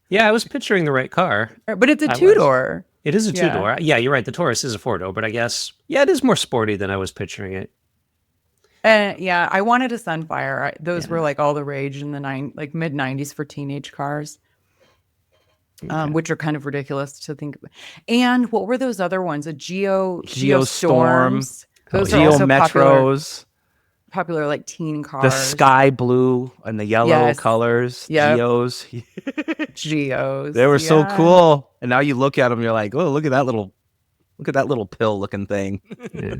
Yeah, I was picturing the right car. But it's a I was. 2-door. It is a two-door. Yeah, you're right. The Taurus is a four-door, but I guess, it is more sporty than I was picturing it. Yeah, I wanted a Sunfire. Those were like all the rage in the mid 90s for teenage cars, which are kind of ridiculous to think. And what were those other ones? Geostorms. Those are also popular like teen cars. The sky blue and the yellow colors. Yep. Geos. Geos. They were so cool. And now you look at them, you're like, oh, look at that little pill looking thing. Yeah.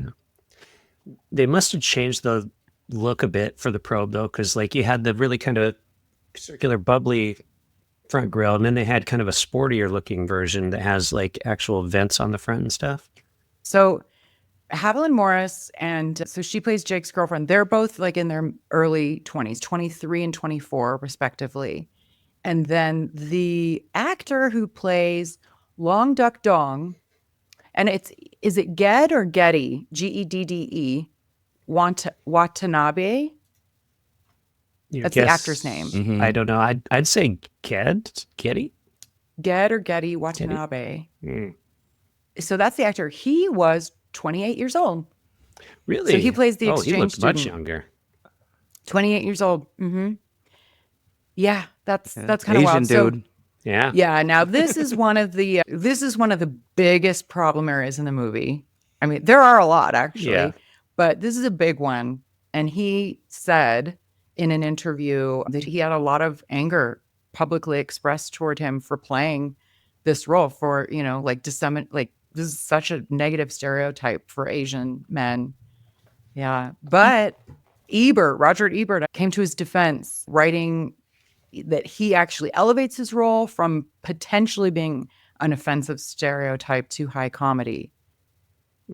They must have changed the look a bit for the Probe though, because like you had the really kind of circular bubbly front grille, and then they had kind of a sportier looking version that has like actual vents on the front and stuff. So Haviland Morris, and so she plays Jake's girlfriend. They're both like in their early 20s, 23 and 24 respectively. And then the actor who plays Long Duck Dong, and is it Ged or Getty? Gedde Watanabe? That's the actor's name. Mm-hmm. I don't know. I'd say Getty? Ged or Getty Watanabe. Mm. So that's the actor. He was 28 years old. Really? So he plays the exchange he looked student. much younger. 28 years old. Mm-hmm. Yeah, that's kind of Asian wild. dude. Yeah. Now this is one of the biggest problem areas in the movie. I mean, there are a lot actually, but this is a big one. And he said in an interview that he had a lot of anger publicly expressed toward him for playing this role for, this is such a negative stereotype for Asian men. Yeah. But Roger Ebert came to his defense, writing that he actually elevates his role from potentially being an offensive stereotype to high comedy.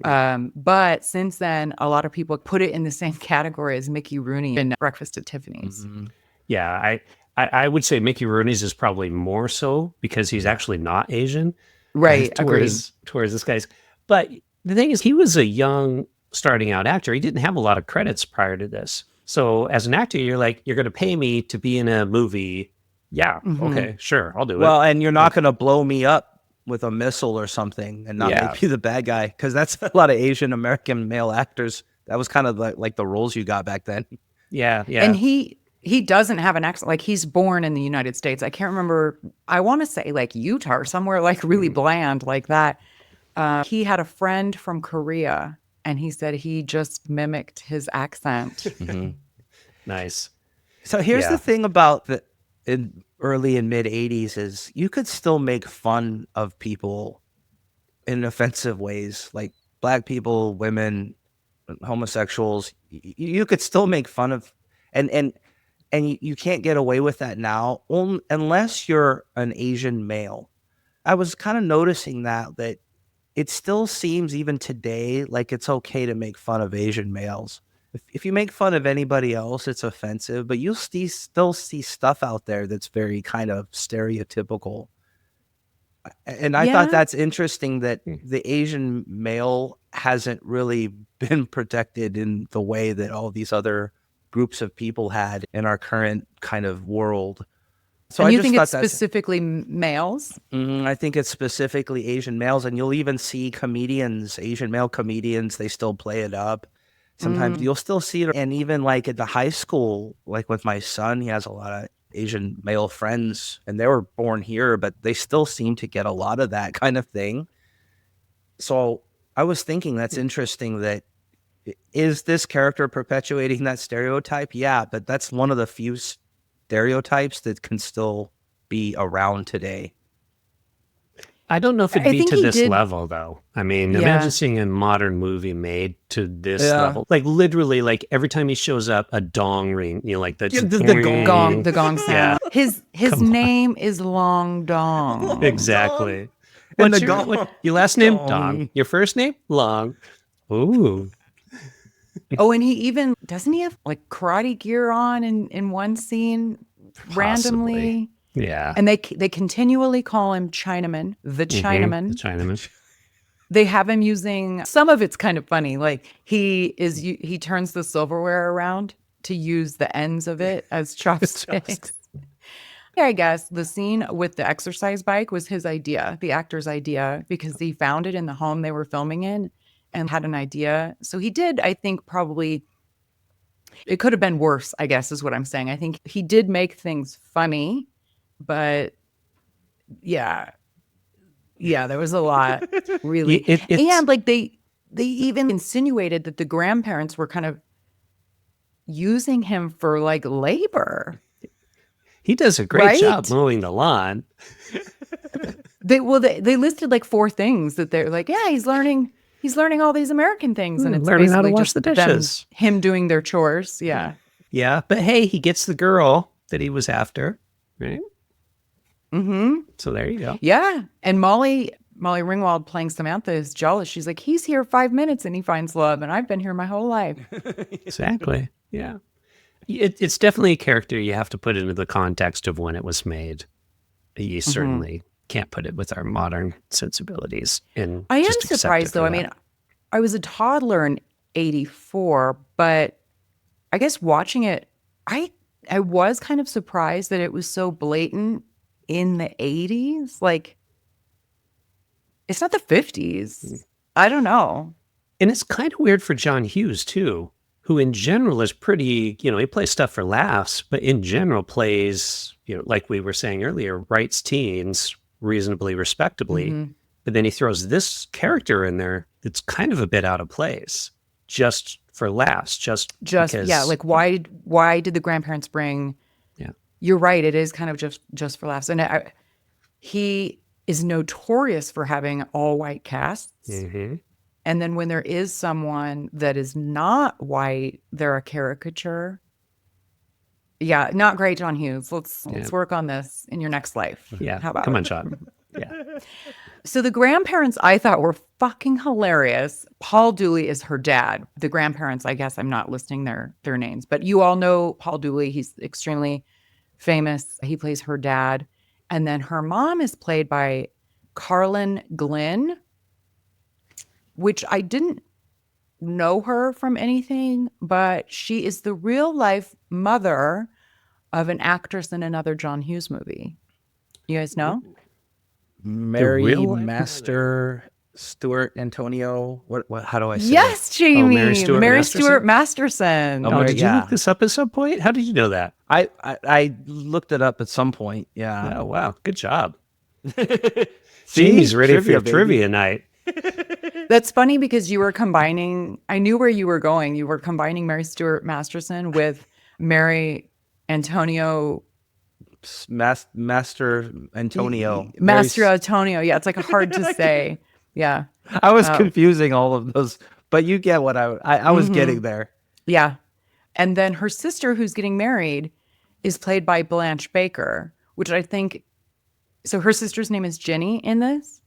But since then, a lot of people put it in the same category as Mickey Rooney in Breakfast at Tiffany's. Mm-hmm. Yeah, I would say Mickey Rooney's is probably more so because he's actually not Asian. Right, towards this guy's. But the thing is, he was a young starting out actor. He didn't have a lot of credits prior to this. So as an actor, you're like, you're going to pay me to be in a movie. Yeah, okay, sure, I'll do it. Well, and you're not going to blow me up with a missile or something and not make you the bad guy, because that's a lot of Asian American male actors. That was kind of like the roles you got back then. Yeah. And he doesn't have an accent. Like, he's born in the United States. I can't remember. I want to say like Utah or somewhere like really bland like that. He had a friend from Korea, and he said he just mimicked his accent. Mm-hmm. Nice. So here's the thing about the early and mid 80s is you could still make fun of people in offensive ways, like black people, women, homosexuals. You could still make fun of, and you can't get away with that now unless you're an Asian male. I was kind of noticing that it still seems even today like it's okay to make fun of Asian males. If you make fun of anybody else, it's offensive, but you'll still see stuff out there that's very kind of stereotypical. And I thought that's interesting that the Asian male hasn't really been protected in the way that all these other groups of people had in our current kind of world. So and I you just think thought it's specifically males? I think it's specifically Asian males, and you'll even see Asian male comedians, they still play it up. Sometimes you'll still see it. And even like at the high school, like with my son, he has a lot of Asian male friends, and they were born here, but they still seem to get a lot of that kind of thing. So I was thinking that's interesting. That is this character perpetuating that stereotype? Yeah, but that's one of the few stereotypes that can still be around today. I don't know if it'd be to this level, though. I mean, imagine seeing a modern movie made to this level. Like, literally, like, every time he shows up, a dong ring, like the gong sound. His name is Long Dong. Exactly. And What's your last name? Dong. Your first name? Long. Ooh. Oh, and he even, doesn't he have, like, karate gear on in one scene randomly? Yeah. And they continually call him Chinaman, the Chinaman. The Chinaman. They have him using, some of it's kind of funny. Like, he turns the silverware around to use the ends of it as chopsticks. I guess the scene with the exercise bike was his idea, the actor's idea, because he found it in the home they were filming in and had an idea. So he did, I think, probably, it could have been worse, I guess, is what I'm saying. I think he did make things funny, but yeah, there was a lot, really. And like they even insinuated that the grandparents were kind of using him for like labor. He does a great job mowing the lawn. They listed like 4 things that they're like, yeah, he's learning all these American things, and it's learning how to basically wash just the dishes. him doing their chores. Yeah. Yeah, but hey, he gets the girl that he was after, right? Mm-hmm. So there you go. Yeah, and Molly Ringwald playing Samantha is jealous. She's like, he's here 5 minutes and he finds love, and I've been here my whole life. Exactly. Yeah. It's definitely a character you have to put into the context of when it was made. You certainly can't put it with our modern sensibilities. And I am surprised, though. I mean, I was a toddler in 84, but I guess watching it, I was kind of surprised that it was so blatant in the 80s. Like, it's not the 50s. I don't know. And it's kind of weird for John Hughes, too, who in general is pretty, he plays stuff for laughs, but in general plays, like we were saying earlier, writes teens reasonably respectably. Mm-hmm. But then he throws this character in there that's kind of a bit out of place, just for laughs, just because, yeah. Like why did the grandparents bring? Yeah, you're right. It is kind of just for laughs, and he is notorious for having all white casts. Mm-hmm. And then when there is someone that is not white, they're a caricature. Yeah, not great, John Hughes. Let's work on this in your next life. Yeah, how about come on, John. Yeah. So the grandparents I thought were fucking hilarious. Paul Dooley is her dad. The grandparents, I guess I'm not listing their names, but you all know Paul Dooley. He's extremely famous. He plays her dad. And then her mom is played by Carlin Glynn, which I didn't know her from anything, but she is the real life mother of an actress in another John Hughes movie. You guys know? Mary Master Stewart Antonio. What? How do I say Yes, Jamie. Mary Stewart Masterson. Oh, did you look this up at some point? How did you know that? I looked it up at some point. Yeah. Oh, wow. Good job. Jamie's ready for your trivia night. That's funny because you were combining, I knew where you were going. You were combining Mary Stewart Masterson with Mary Antonio. Master Antonio. Master Antonio. Yeah, it's like hard to say. Yeah. I was confusing all of those, but you get what I was getting there. Yeah. And then her sister who's getting married is played by Blanche Baker, which I think, so her sister's name is Jenny in this.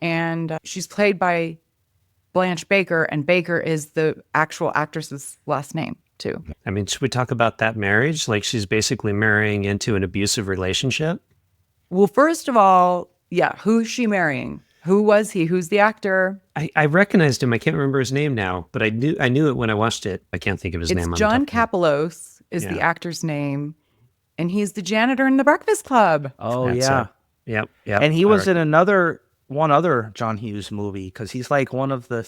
And she's played by Blanche Baker, and Baker is the actual actress's last name, too. I mean, should we talk about that marriage? Like she's basically marrying into an abusive relationship? Well, first of all, yeah, who's she marrying? Who was he? Who's the actor? I recognized him. I can't remember his name now, but I knew it when I watched it. I can't think of his name. It's John Kapelos is the actor's name, and he's the janitor in The Breakfast Club. Oh, yeah. Yep. And he was in one other John Hughes movie, because he's like one of the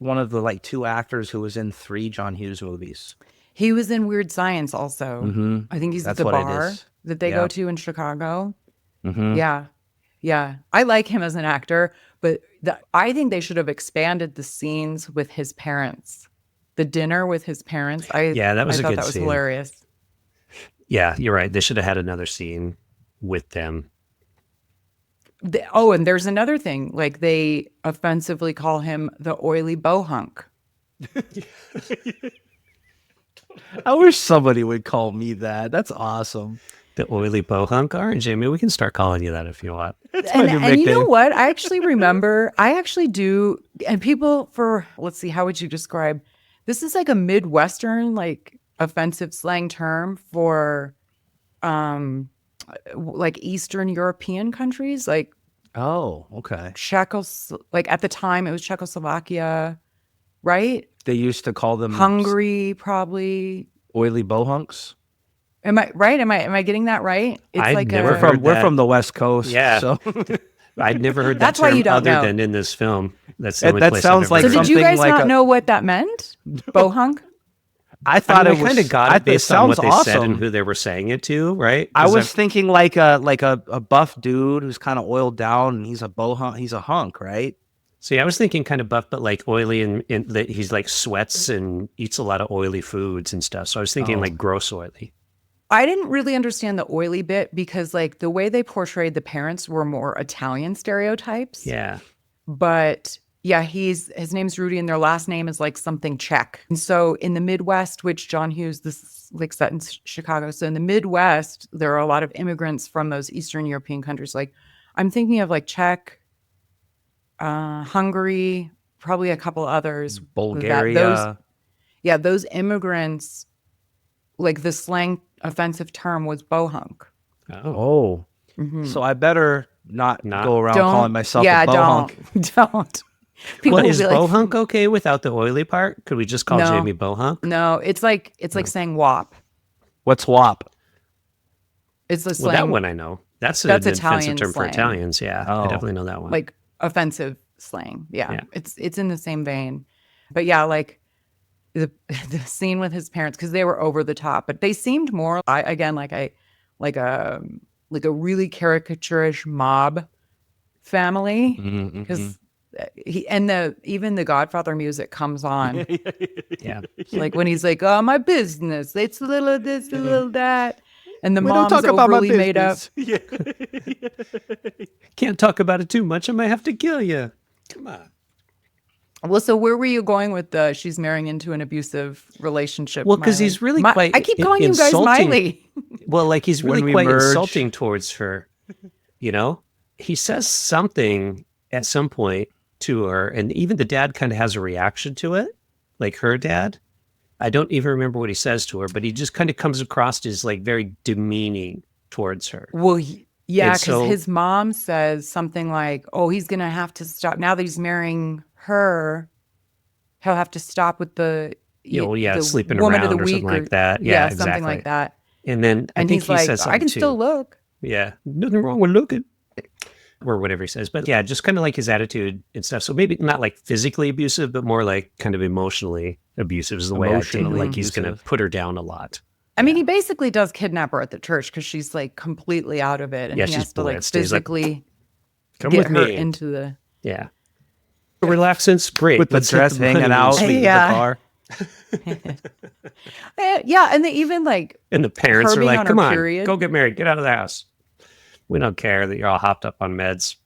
like 2 actors who was in 3 John Hughes movies. He was in Weird Science also. Mm-hmm. I think he's at the bar that they go to in Chicago. Mm-hmm. Yeah. I like him as an actor, but I think they should have expanded the scenes with his parents. The dinner with his parents. That was a good scene. That was hilarious. Yeah, you're right. They should have had another scene with them. And there's another thing. Like, they offensively call him the oily bohunk. I wish somebody would call me that. That's awesome. The oily bohunk, Orange. Jamie, we can start calling you that if you want. And you know what? I actually do. And people let's see, how would you describe? This is like a Midwestern, like offensive slang term for like Eastern European countries, like okay, like at the time it was Czechoslovakia, right? They used to call them Hungary, probably oily bohunks. Am I right? Am I getting that right? It's I'd like never a, heard We're that. from the West Coast. Yeah. So I'd never heard that That's why term you don't other know. than in this film. That's the only That place sounds I've like ever So heard did you something guys like not a- know what that meant? Bohunk? I thought we it was kind of got it based on sounds what they awesome. said and who they were saying it to, right? I 'Cause was thinking like a buff dude who's kind of oiled down and he's a bohunk. He's a hunk, right? See, I was thinking kind of buff, but like oily, and that he's like sweats and eats a lot of oily foods and stuff. So I was thinking like gross oily. I didn't really understand the oily bit because like the way they portrayed the parents were more Italian stereotypes. Yeah. But yeah, his name's Rudy and their last name is like something Czech. And so in the Midwest, which John Hughes, this is like set in Chicago. So in the Midwest, there are a lot of immigrants from those Eastern European countries. Like I'm thinking of like Czech, Hungary, probably a couple others. Bulgaria. Those immigrants, like the slang offensive term was bohunk. Oh. Mhm. So I better not go around Don't- calling myself yeah, a bohunk. Don't. People Well, will is be like, bohunk okay without the oily part? Could we just call No. Jamie bohunk? No, it's like saying wop. What's WAP? It's the Well, slang. that one I know. That's an That's offensive Italian term for slang. Italians. Yeah, I Oh. definitely know that one. Like offensive slang. Yeah. Yeah. It's in the same vein. But yeah, like the scene with his parents, because they were over the top, but they seemed more like a really caricaturish mob family. Because even the Godfather music comes on. Yeah. Like when he's like, "Oh, my business. It's a little this, a little that." And the We don't mom's talk about my overly made up. Can't talk about it too much. I might have to kill you. Come on. Well, so where were you going with the she's marrying into an abusive relationship? Well, because Miley? he's really quite I keep calling you guys insulting. Miley. Well, like he's really When we quite merge. insulting towards her. You know, he says something at some point to her, and even the dad kind of has a reaction to it, like her dad. I don't even remember what he says to her, but he just kind of comes across as like very demeaning towards her. Well, yeah, And because so- his mom says something like, "Oh, he's gonna have to stop now that he's marrying her. He'll have to stop with the the sleeping woman around of the or week something like that. Yeah, something exactly. like that." And then I And think he's he like, says "I something can too. still look." Yeah, nothing wrong with looking, or whatever he says. But yeah, just kind of like his attitude and stuff. So maybe not like physically abusive, but more like kind of emotionally abusive is the way I think. Emotionally Like he's going to abusive. put her down a lot. I mean, he basically does kidnap her at the church because she's like completely out of it, and Yeah, he she's has to like blitzed. He's like, physically Come get with her me. into the. Yeah. Relaxance, great. With the Let's hit dress hanging honeymoon out suite. in Yeah. the car. Yeah, and they even like And the parents her are being like, on come her on, period. go get married. Get out of the house. We don't care that you're all hopped up on meds.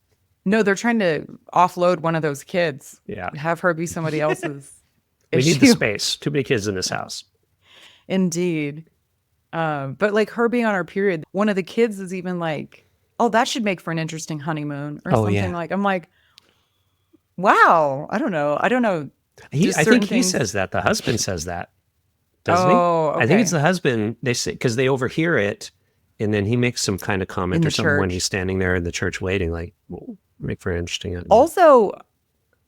no, they're trying to offload one of those kids. Yeah. Have her be somebody else's. We need the issue. space. Too many kids in this house. Indeed. But like her being on her period, one of the kids is even like, "Oh, that should make for an interesting honeymoon," or Oh, something yeah. like. I'm like, wow, I don't know. Just I certain think he things- says that. The husband says that. Doesn't Oh, he? I think okay. it's the husband. They say because they overhear it, and then he makes some kind of comment In or the something when church. he's standing there in the church waiting. Like, well, make for an interesting. honeymoon." Also,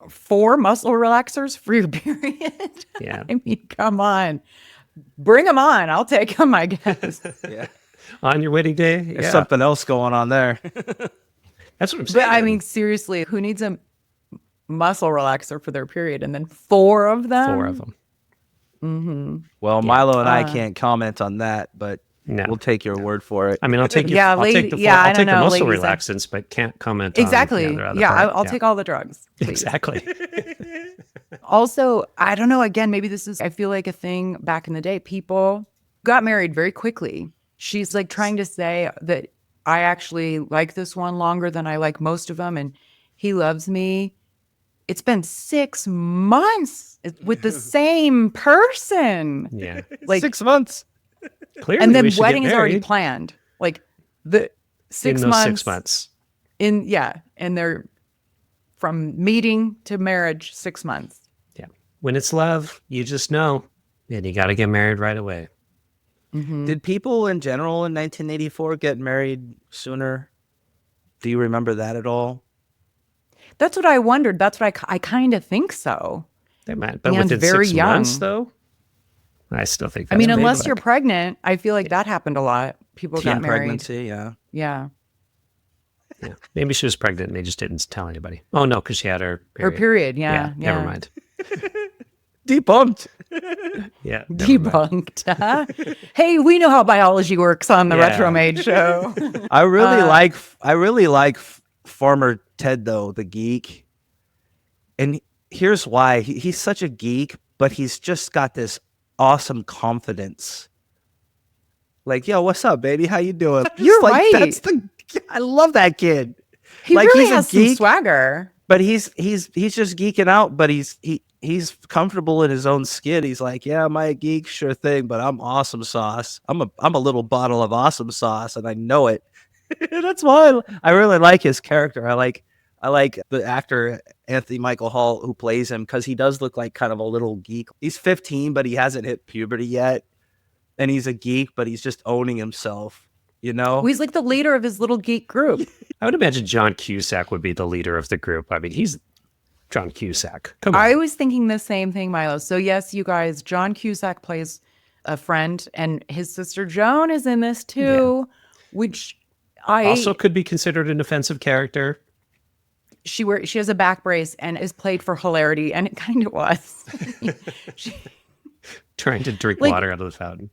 4 muscle relaxers for your period. Yeah. I mean, come on. Bring them on. I'll take them, I guess. On your wedding day, There's yeah. something else going on there. That's what I'm saying. But I mean, seriously, who needs a muscle relaxer for their period? And then 4 of them? 4 of them. Mm-hmm. Well, Milo and I Uh, can't comment on that, but No. we'll take your word for it. I mean, I'll take Yeah, I'll take the yeah, I I'll take don't the know, muscle ladies, relaxants, but can't comment on Exactly. the other Yeah, part. I'll take all the drugs. please. Exactly. Also, I don't know. Again, maybe this is, I feel like a thing back in the day. People got married very quickly. She's like trying to say that I actually like this one longer than I like most of them. And he loves me. It's been 6 months with the same person. Yeah. Like, 6 months. Clearly, and then we should get wedding is already married planned. Like the 6 in those months. 6 months. And they're from meeting to marriage 6 months. Yeah. When it's love, you just know, and you got to get married right away. Mm-hmm. Did people in general in 1984 get married sooner? Do you remember that at all? That's what I wondered. That's what I kind of think so. They might, but And within very 6 young. months, though. I still think. I mean, unless you're pregnant, I feel like that happened a lot. People got married. Pregnancy, yeah. Yeah. Yeah. Maybe she was pregnant and they just didn't tell anybody. Oh no, because she had her period. Her period. Yeah. Never mind. Debunked. Yeah. Debunked. Huh? Hey, we know how biology works on the Retromade show. I really like Farmer Ted though, the geek. And here's why. He's such a geek, but he's just got this awesome confidence. Like, yo, what's up, baby? How you doing? You're right. I love that kid. He really has some swagger. But he's just geeking out, but he's comfortable in his own skin. He's like, yeah, am I a geek? Sure thing, but I'm awesome sauce. I'm a little bottle of awesome sauce, and I know it. That's why I really like his character. I like the actor Anthony Michael Hall who plays him because he does look like kind of a little geek. He's 15, but he hasn't hit puberty yet, and he's a geek, but he's just owning himself. You know, well, he's like the leader of his little geek group. I would imagine John Cusack would be the leader of the group. I mean, he's John Cusack. Come on. I was thinking the same thing, Milo. So yes, you guys, John Cusack plays a friend, and his sister Joan is in this too, which I also could be considered an offensive character. She has a back brace and is played for hilarity, and it kind of was. Trying to drink water out of the fountain.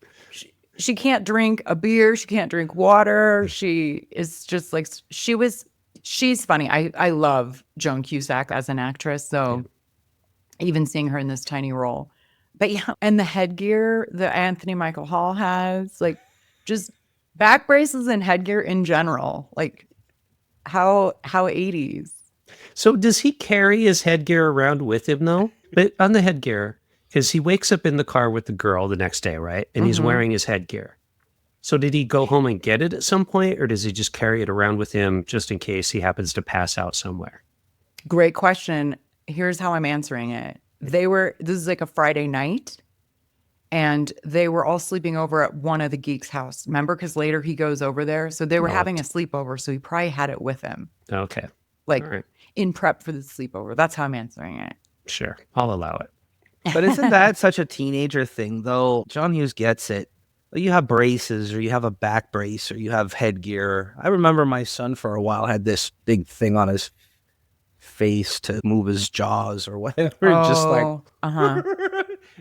She can't drink a beer. She can't drink water. She is just like, she's funny. I love Joan Cusack as an actress. So even seeing her in this tiny role, but yeah. And the headgear that Anthony Michael Hall has, like just back braces and headgear in general, like how 80s. So does he carry his headgear around with him though? But on the headgear, because he wakes up in the car with the girl the next day, right? And he's wearing his headgear. So did he go home and get it at some point, or does he just carry it around with him just in case he happens to pass out somewhere? Great question. Here's how I'm answering it. This is like a Friday night, and they were all sleeping over at one of the geeks' house. Remember? Because later he goes over there. So they were having a sleepover, so he probably had it with him. Okay. Like in prep for the sleepover. That's how I'm answering it. Sure. I'll allow it. But isn't that such a teenager thing, though? John Hughes gets it. You have braces, or you have a back brace, or you have headgear. I remember my son for a while had this big thing on his face to move his jaws or whatever. Just like,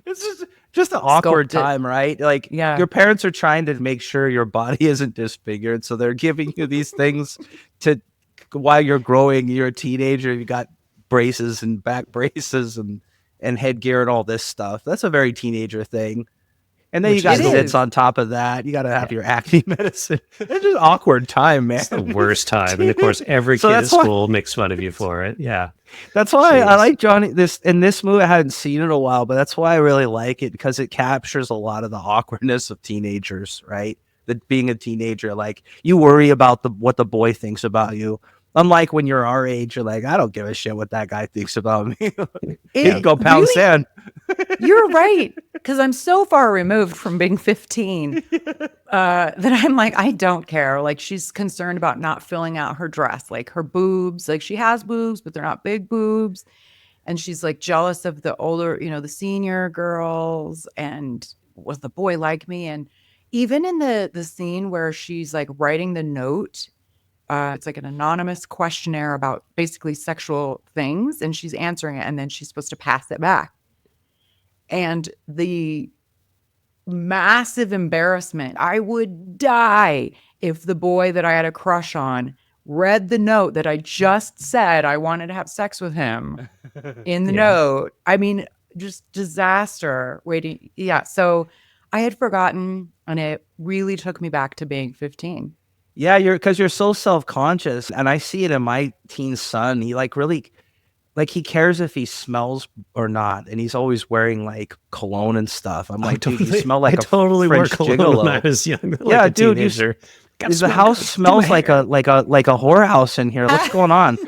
it's just an awkward time, right? Like, your parents are trying to make sure your body isn't disfigured, so they're giving you these things to while you're growing. You're a teenager. You got braces and back braces and headgear and all this stuff. That's a very teenager thing. And then you got zits on top of that. You got to have your acne medicine. It's just an awkward time, man. It's the worst time. And of course, every kid at school makes fun of you for it. Yeah. That's why I like Johnny. This movie, I hadn't seen it in a while, but that's why I really like it, because it captures a lot of the awkwardness of teenagers, right? That being a teenager, like you worry about what the boy thinks about you. Unlike when you're our age, you're like, I don't give a shit what that guy thinks about me. He can go pound sand. You're right. Because I'm so far removed from being 15 that I'm like, I don't care. Like, she's concerned about not filling out her dress, like her boobs. Like, she has boobs, but they're not big boobs. And she's like jealous of the older, the senior girls. And was the boy like me? And even in the scene where she's like writing the note, it's like an anonymous questionnaire about basically sexual things, and she's answering it, and then she's supposed to pass it back. And the massive embarrassment, I would die if the boy that I had a crush on read the note that I just said I wanted to have sex with him in the note. I mean, just disaster waiting. Yeah. So I had forgotten, and it really took me back to being 15. Yeah, because you're so self-conscious, and I see it in my teen son. He he cares if he smells or not, and he's always wearing like cologne and stuff. I'm like, dude, you smell like a French wore cologne gigolo. when I was young. Like yeah, a dude, the house smells like a whorehouse in here. What's going on?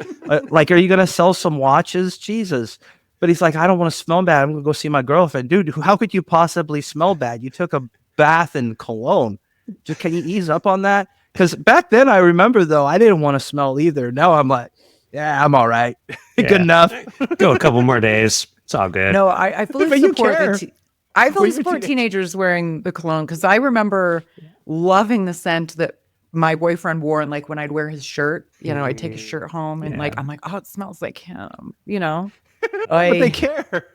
Like, are you gonna sell some watches? Jesus. But he's like, I don't want to smell bad. I'm gonna go see my girlfriend. Dude, how could you possibly smell bad? You took a bath in cologne. Just can you ease up on that? Because back then, I remember, though, I didn't want to smell either. Now I'm like, yeah, I'm all right. Good enough. Go a couple more days. It's all good. No, I fully support I fully Were you a support teenagers wearing the cologne because I remember loving the scent that my boyfriend wore, and like when I'd wear his shirt, I'd take his shirt home, and like I'm like, oh, it smells like him, But they care.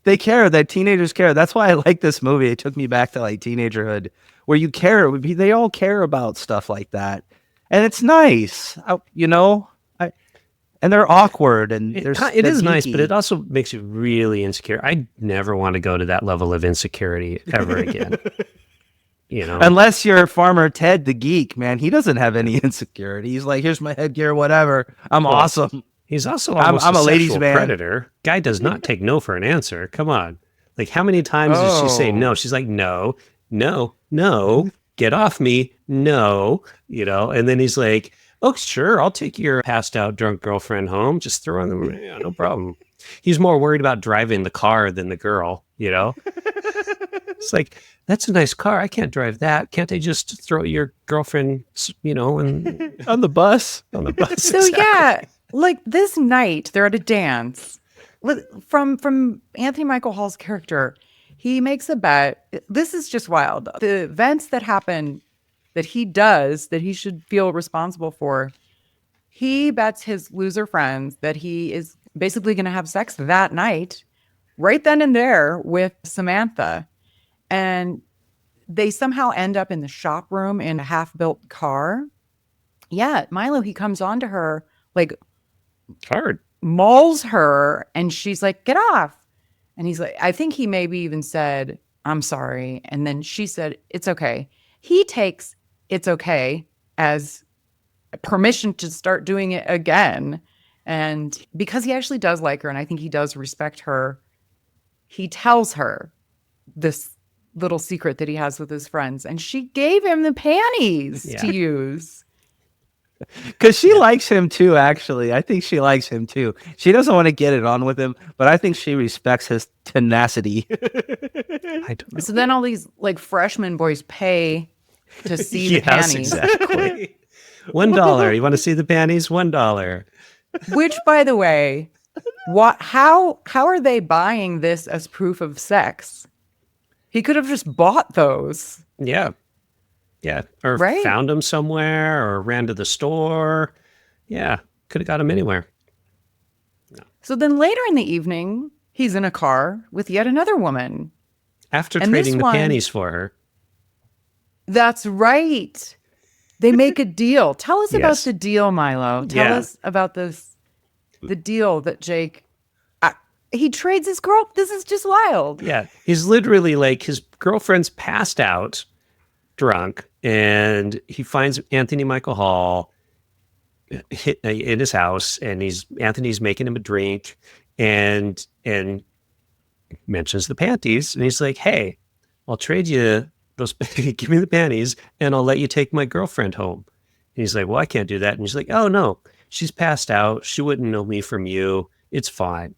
They care. That teenagers care. That's why I like this movie. It took me back to like teenagerhood, where you care. They all care about stuff like that, and it's nice. And they're awkward, and it is nice, but it also makes you really insecure. I never want to go to that level of insecurity ever again. Unless you're Farmer Ted the geek, man, he doesn't have any insecurity. He's like, here's my headgear, whatever. I'm awesome. He's also almost I'm a ladies' sexual man. predator. Guy does not take no for an answer. Come on. Like, how many times does she say no? She's like, no, get off me, no, and then he's like, oh, sure, I'll take your passed out drunk girlfriend home. Just throw on the, yeah, no problem. He's more worried about driving the car than the girl, It's like, that's a nice car. I can't drive that. Can't I just throw your girlfriend, and on the bus? On the bus. So yeah, like this night they're at a dance. From Anthony Michael Hall's character, he makes a bet. This is just wild. The events that happen that he does that he should feel responsible for, he bets his loser friends that he is basically going to have sex that night, right then and there with Samantha. And they somehow end up in the shop room in a half-built car. Yeah, Milo, he comes on to her, like, hard, mauls her, and she's like, get off. And he's like, I think he maybe even said, I'm sorry. And then she said, it's okay. He takes it's okay as permission to start doing it again. And because he actually does like her, and I think he does respect her, he tells her this little secret that he has with his friends, and she gave him the panties to use. Because she likes him too, actually. I think she likes him too. She doesn't want to get it on with him, but I think she respects his tenacity. I don't know. So then all these like freshman boys pay to see the panties. Exactly. $1. You want to see the panties? $1. Which, by the way, how are they buying this as proof of sex? He could have just bought those. Yeah. Or found them somewhere, or ran to the store. Yeah. Could have got them anywhere. No. So then later in the evening, he's in a car with yet another woman. After trading the panties for her. That's right. They make a deal. Tell us about the deal, Milo. Tell us about the deal that Jake, he trades his girl. This is just wild. Yeah. He's literally like, his girlfriend's passed out, drunk, and he finds Anthony Michael Hall in his house, and Anthony's making him a drink and mentions the panties, and he's like, hey, I'll trade you those, give me the panties, and I'll let you take my girlfriend home. And he's like, well, I can't do that. And he's like, oh no, she's passed out. She wouldn't know me from you. It's fine.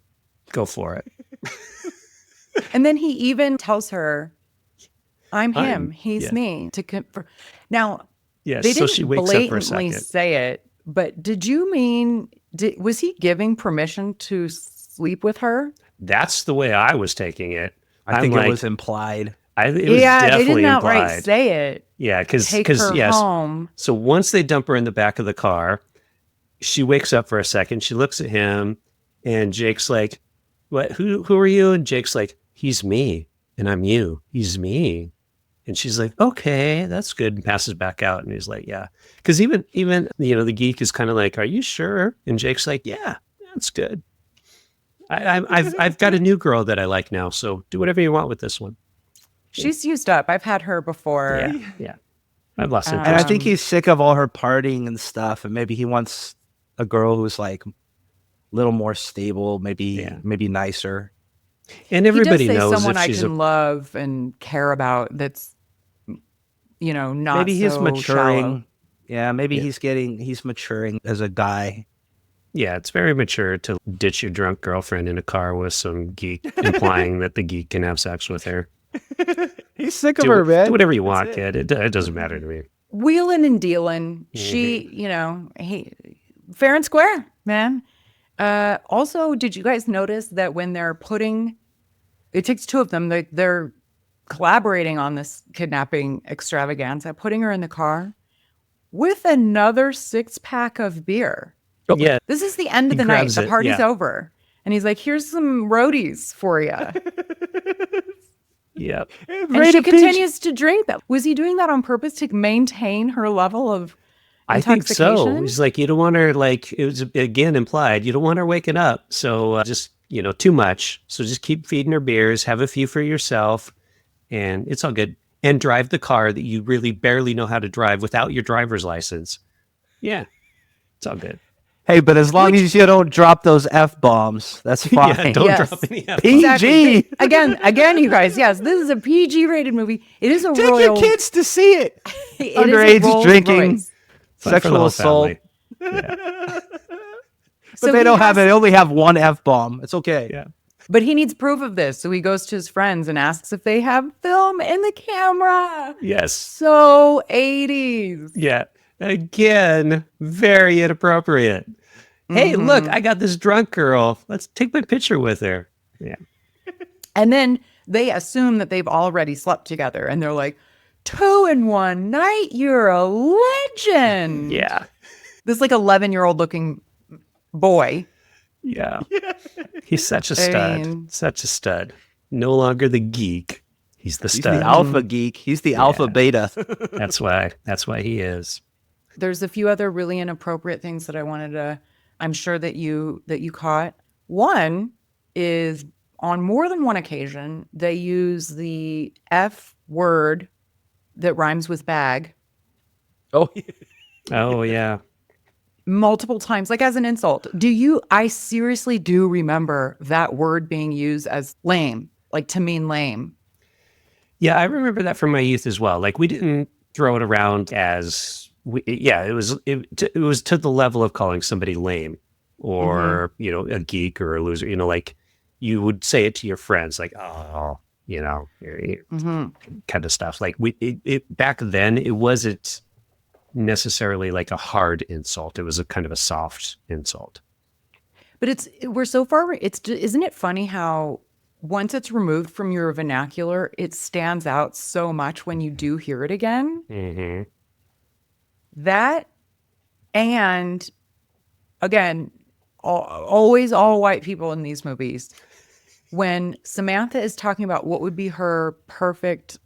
Go for it. And then he even tells her, I'm him. He's me. Now, they didn't she wakes up for a blatantly second. say it, but did you mean, was he giving permission to sleep with her? That's the way I was taking it. I think it was implied. It was definitely they didn't outright implied. say it. Yeah, because home. So once they dump her in the back of the car, she wakes up for a second. She looks at him, and Jake's like, "What? Who are you?" And Jake's like, "He's me, and I'm you. He's me." And she's like, "Okay, that's good," and passes back out. And he's like, "Yeah," because even the geek is kind of like, "Are you sure?" And Jake's like, "Yeah, that's good. I've got a new girl that I like now, so do whatever you want with this one." She's used up. I've had her before. Yeah. I've lost interest. And I think he's sick of all her partying and stuff, and maybe he wants a girl who's like a little more stable, maybe nicer. And everybody he does say knows someone if I she's can love and care about. That's not maybe he's so maturing. shallow. Yeah, maybe he's maturing as a guy. Yeah, it's very mature to ditch your drunk girlfriend in a car with some geek, implying that the geek can have sex with her. He's sick of her, man. Do whatever you want, kid. It doesn't matter to me. Wheeling and dealing. She, fair and square, man. Also, did you guys notice that when they're it takes two of them, they're collaborating on this kidnapping extravaganza, putting her in the car with another 6-pack of beer. Yeah. This is the end of the night. The party's over. And he's like, here's some roadies for you. Yep. And she continues to drink that. Was he doing that on purpose to maintain her level of I think so. intoxication? He's like, you don't want her, like, it was again implied, you don't want her waking up. So just, too much. So just keep feeding her beers, have a few for yourself, and it's all good. And drive the car that you really barely know how to drive without your driver's license. Yeah, it's all good. Hey, but as long as you don't drop those F-bombs, that's fine. Yeah, don't drop any F-bombs. PG. Exactly. Again, you guys, yes, this is a PG-rated movie. It is a Take royal... your kids to see it. It Underage is a Rolls drinking, Royce. sexual assault. Yeah. But So they he don't have has- it. They only have one F-bomb. It's okay. Yeah. But he needs proof of this. So he goes to his friends and asks if they have film in the camera. Yes. So 80s. Yeah. Again, very inappropriate. Hey, look, I got this drunk girl. Let's take my picture with her. Yeah. And then they assume that they've already slept together. And they're like, 2 in 1 night, you're a legend. Yeah. This like 11-year-old looking boy. Yeah. He's such a stud. mean- Such a stud. No longer the geek. He's the He's stud. the alpha geek. He's the alpha beta. That's why he is. There's a few other really inappropriate things that I wanted to, I'm sure that you caught. One is on more than one occasion, they use the F word that rhymes with bag Oh, Oh, yeah. multiple times, like as an insult. I seriously do remember that word being used as lame, like to mean lame. Yeah, I remember that from my youth as well. Like, we didn't throw it around as... it was to the level of calling somebody lame or, a geek or a loser. Like, you would say it to your friends, like, oh, kind of stuff. Like, back then, it wasn't necessarily like a hard insult. It was a kind of a soft insult. But we're so far, isn't it funny how once it's removed from your vernacular, it stands out so much when you do hear it again? Mm-hmm. That, and again, always all white people in these movies. When Samantha is talking about what would be her perfect,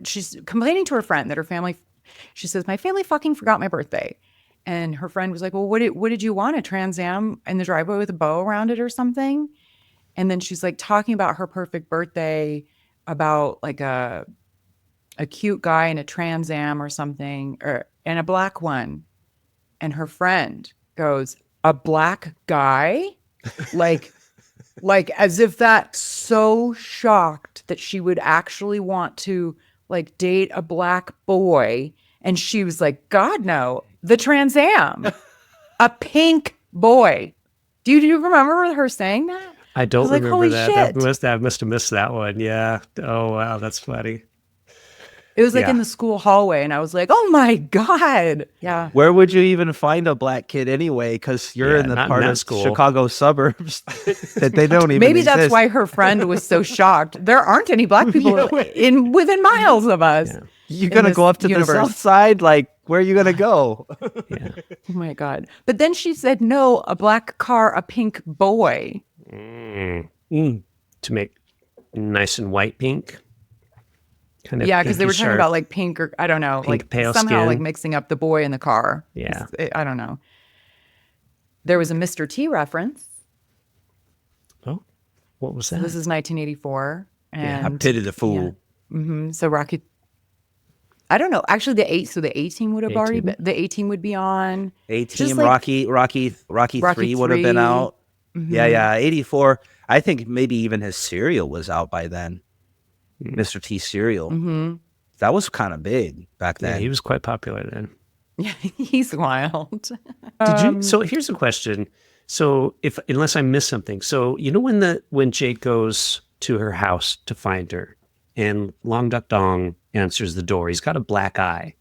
she's complaining to her friend that her family, she says, my family fucking forgot my birthday. And her friend was like, well, what did you want? A Trans Am in the driveway with a bow around it or something? And then she's like talking about her perfect birthday, about like a cute guy in a Trans Am or something, and a black one. And her friend goes, a black guy? like as if that's so shocked that she would actually want to like date a black boy. And she was like, God, no, the Trans Am, a pink boy. Do you remember her saying that? I don't like, remember holy that. shit. I must have missed that one. Yeah. Oh, wow. That's funny. It was like in the school hallway, and I was like, "Oh my god!" Yeah. where would you even find a black kid anyway? Because you're in the not in part that of school. Chicago suburbs that they don't even. Maybe that's exist. why her friend was so shocked. There aren't any black people within miles of us. Yeah. You're in gonna this go up to universe. the south side. Like, where are you gonna go? Yeah. Oh my god! But then she said, "No, a black car, a pink boy." To make nice and white pink. Kind of Yeah, because they were talking pinky about like pink or I don't know, Pink, like pale somehow skin. like mixing up the boy in the car. Yeah. I don't know. There was a Mr. T reference. Oh, what was So that? this is 1984, and I pity the fool. So Rocky. I don't know. Actually, the A team would have already 18? been. The A team would be on. A-Team, Just like- Rocky 3 would have been 3. out. Mhm. Yeah, 84. I think maybe even his cereal was out by then. Mr. T cereal. Mm-hmm. That was kind of big back Yeah, then. he was quite popular then. Yeah, he's wild. Did you? So here's a question. So unless I missed something, so when Jake goes to her house to find her, and Long Duck Dong answers the door, he's got a black eye,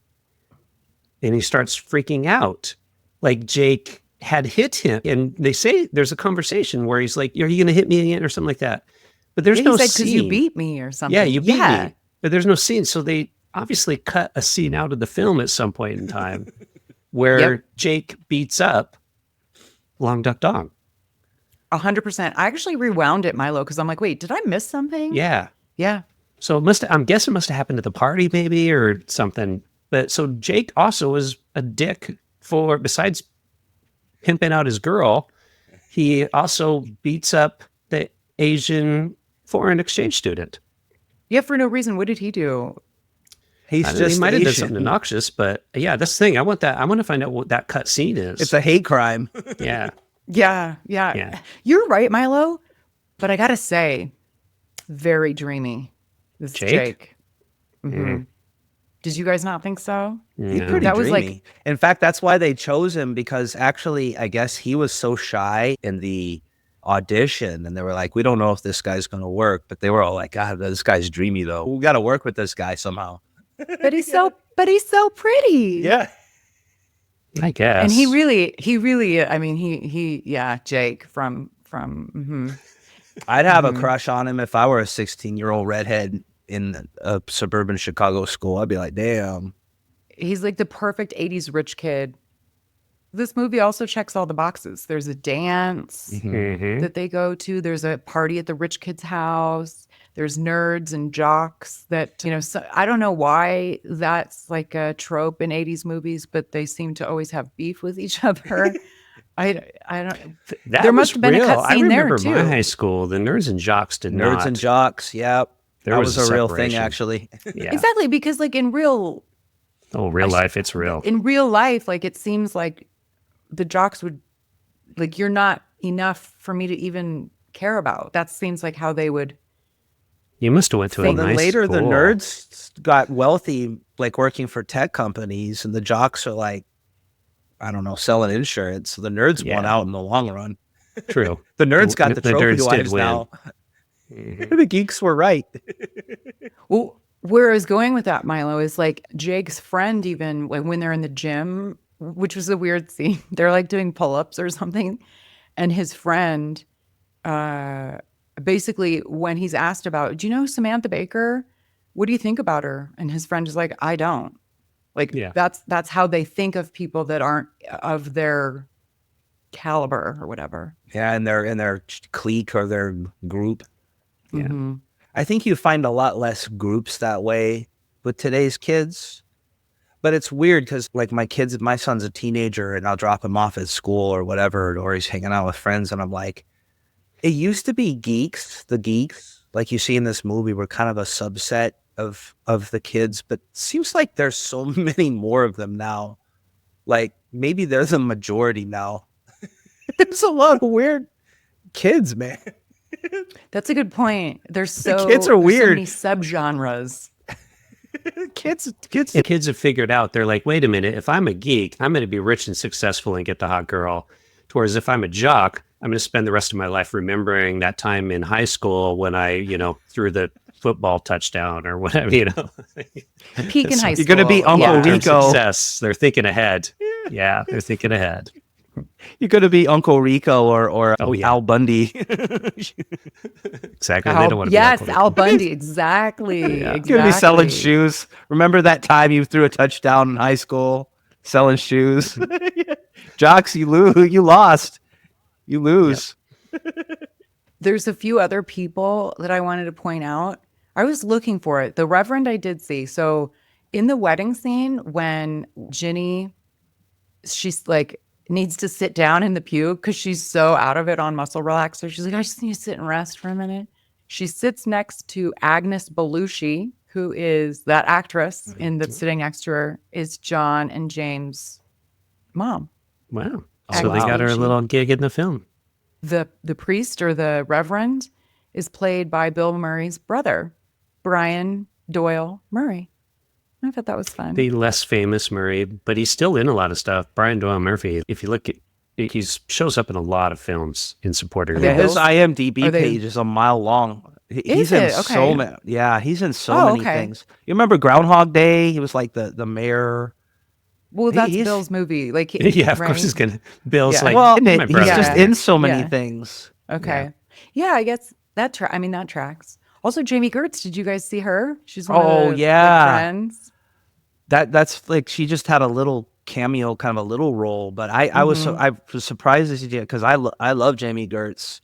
and he starts freaking out, like Jake had hit him, and they say there's a conversation where he's like, "Are you going to hit me again?" or something like that. But there's Yeah, no he said, because you scene. beat me or something. Yeah, you beat me. But there's no scene. So they obviously cut a scene out of the film at some point in time where Jake beats up Long Duck Dong. 100%. I actually rewound it, Milo, because I'm like, wait, did I miss something? Yeah. Yeah. So I'm guessing it must have happened at the party maybe or something. But so Jake also was a dick for, besides pimping out his girl, he also beats up the Asian foreign exchange student. Yeah, for no reason. What did he do? He might have done something obnoxious, but yeah, that's the thing. I want to find out what that cut scene is. It's a hate crime. Yeah. Yeah. You're right, Milo. But I gotta say, very dreamy. This Jake. Mm-hmm. Did you guys not think so? He's pretty that dreamy. Was like, in fact, that's why they chose him, because actually, I guess he was so shy in the audition, and they were like, we don't know if this guy's going to work, but they were all like, God, this guy's dreamy though. We got to work with this guy somehow. But he's so pretty. Yeah. I guess. And he really, I mean, Jake from I'd have a crush on him if I were a 16-year-old redhead in a suburban Chicago school. I'd be like, damn. He's like the perfect 80s rich kid. This movie also checks all the boxes. There's a dance that they go to. There's a party at the rich kid's house. There's nerds and jocks that, so, I don't know why that's like a trope in 80s movies, but they seem to always have beef with each other. I don't. There must have been a cut scene there too. I remember my high school. The nerds and jocks did not. Nerds and jocks, yeah. That was a real thing, actually. Yeah. Exactly, because like in real life, it's real. In real life, like it seems like the jocks would, like, you're not enough for me to even care about. That seems like how they would. You must have went to a nice then later, school. the nerds got wealthy, like working for tech companies, and the jocks are like, I don't know, selling insurance. So the nerds won out in the long run. True. The nerds got the trophy nerds wives now. The geeks were right. Well, where I was going with that, Milo, is like Jake's friend, even when they're in the gym, which was a weird scene. They're like doing pull-ups or something. And his friend, basically when he's asked about, do you know Samantha Baker? What do you think about her? And his friend is like, I don't. Like, that's how they think of people that aren't of their caliber or whatever. Yeah, in their clique or their group. Yeah. Mm-hmm. I think you find a lot less groups that way with today's kids. But it's weird because, like, my son's a teenager, and I'll drop him off at school or whatever, or he's hanging out with friends, and I'm like, it used to be geeks. The geeks, like you see in this movie, were kind of a subset of the kids, but it seems like there's so many more of them now. Like, maybe they're the majority now. There's a lot of weird kids, man. That's a good point. The kids are weird. There's so many subgenres. Kids have figured out, they're like, wait a minute, if I'm a geek, I'm going to be rich and successful and get the hot girl. Whereas if I'm a jock, I'm going to spend the rest of my life remembering that time in high school when I, threw the football touchdown or whatever, Peak in high school. You're going to be Uncle Rico. Success. They're thinking ahead. Yeah, they're thinking ahead. You're going to be Uncle Rico or Al Bundy. Exactly. They don't want to be be Al Bundy. Exactly. You're going to be selling shoes. Remember that time you threw a touchdown in high school selling shoes? Jocks, you lost. You lose. Yep. There's a few other people that I wanted to point out. I was looking for it. The Reverend I did see. So in the wedding scene, when Ginny, she's like, needs to sit down in the pew because she's so out of it on muscle relaxer. She's like, I just need to sit and rest for a minute. She sits next to Agnes Belushi, who is that actress that's sitting next to her, is John and James' mom. Wow. So they got her a little gig in the film. The priest or the reverend is played by Bill Murray's brother, Brian Doyle Murray. I thought that was fun. The less famous Murray, but he's still in a lot of stuff. Brian Doyle Murphy, if you look at, he shows up in a in films in supporting roles. Yeah, his IMDb page is a mile long. He's in so many. Yeah, he's in so many things. You remember Groundhog Day? He was like the mayor. Well, that's Bill's movie. Like, yeah, of course he's gonna. Bill's like, well, he's just in so many things. Okay. Yeah, I guess That tracks. Also, Jamie Gertz, did you guys see her? She's one Oh, of the yeah. friends. That's like she just had a little cameo, kind of a little role. But I was surprised as you did because I love Jamie Gertz.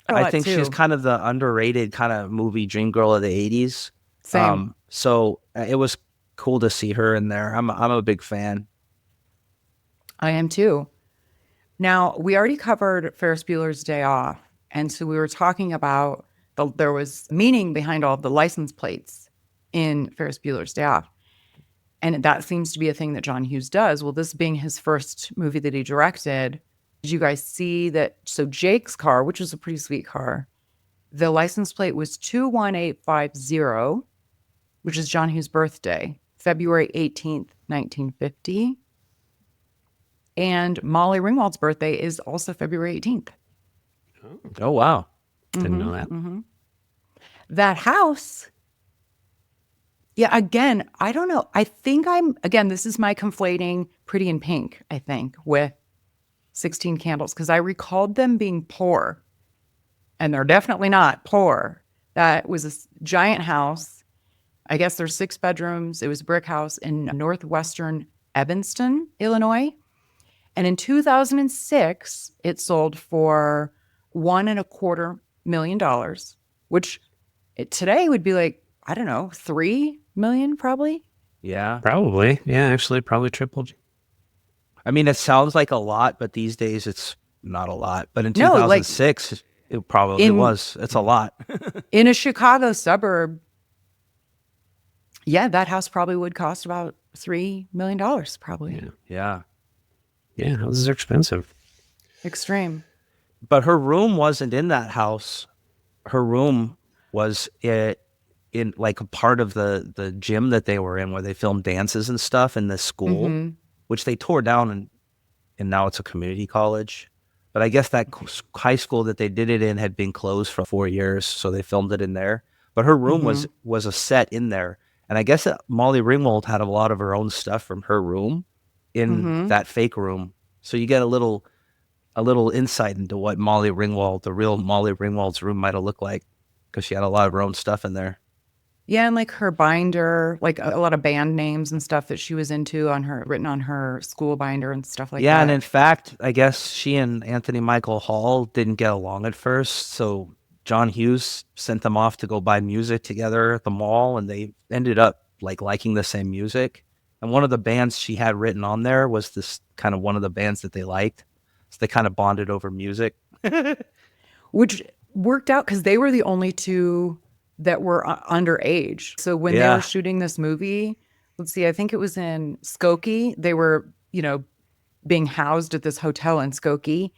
I think she's kind of the underrated kind of movie dream girl of the 80s. Same. So it was cool to see her in there. I'm a big fan. I am too. Now, we already covered Ferris Bueller's Day Off. And so we were talking about there was meaning behind all of the license plates in Ferris Bueller's Day Off. And that seems to be a thing that John Hughes does. Well, this being his first movie that he directed, did you guys see that? So Jake's car, which was a pretty sweet car, the license plate was 21850, which is John Hughes' birthday, February 18th, 1950. And Molly Ringwald's birthday is also February 18th. Oh, wow. Didn't know that. Mm-hmm. That house, yeah, again, I don't know. I think this is my conflating Pretty in Pink, I think, with 16 Candles, because I recalled them being poor. And they're definitely not poor. That was a giant house. I guess there's 6 bedrooms. It was a brick house in northwestern Evanston, Illinois. And in 2006, it sold for $1.25 million, which today would be like, I don't know, 3 million probably. Yeah. Probably. Yeah, actually, probably tripled. I mean, it sounds like a lot, but these days it's not a lot. But in 2006, it probably was. It's a lot. In a Chicago suburb, yeah, that house probably would cost about $3 million, probably. Yeah. Yeah, houses are expensive. Extreme. But her room wasn't in that house. Her room was in like a part of the gym that they were in where they filmed dances and stuff in the school, which they tore down and now it's a community college. But I guess that high school that they did it in had been closed for 4 years, so they filmed it in there. But her room was a set in there. And I guess that Molly Ringwald had a lot of her own stuff from her room in that fake room. So you get a little insight into what the real Molly Ringwald's room might have looked like, because she had a lot of her own stuff in there. Yeah, and like her binder, like a lot of band names and stuff that she was into written on her school binder and stuff like that. Yeah, and in fact, I guess she and Anthony Michael Hall didn't get along at first, so John Hughes sent them off to go buy music together at the mall, and they ended up like liking the same music. And one of the bands she had written on there was this kind of one of the bands that they liked. So they kind of bonded over music. Which worked out because they were the only two that were underage. So when they were shooting this movie, let's see, I think it was in Skokie. They were, being housed at this hotel in Skokie.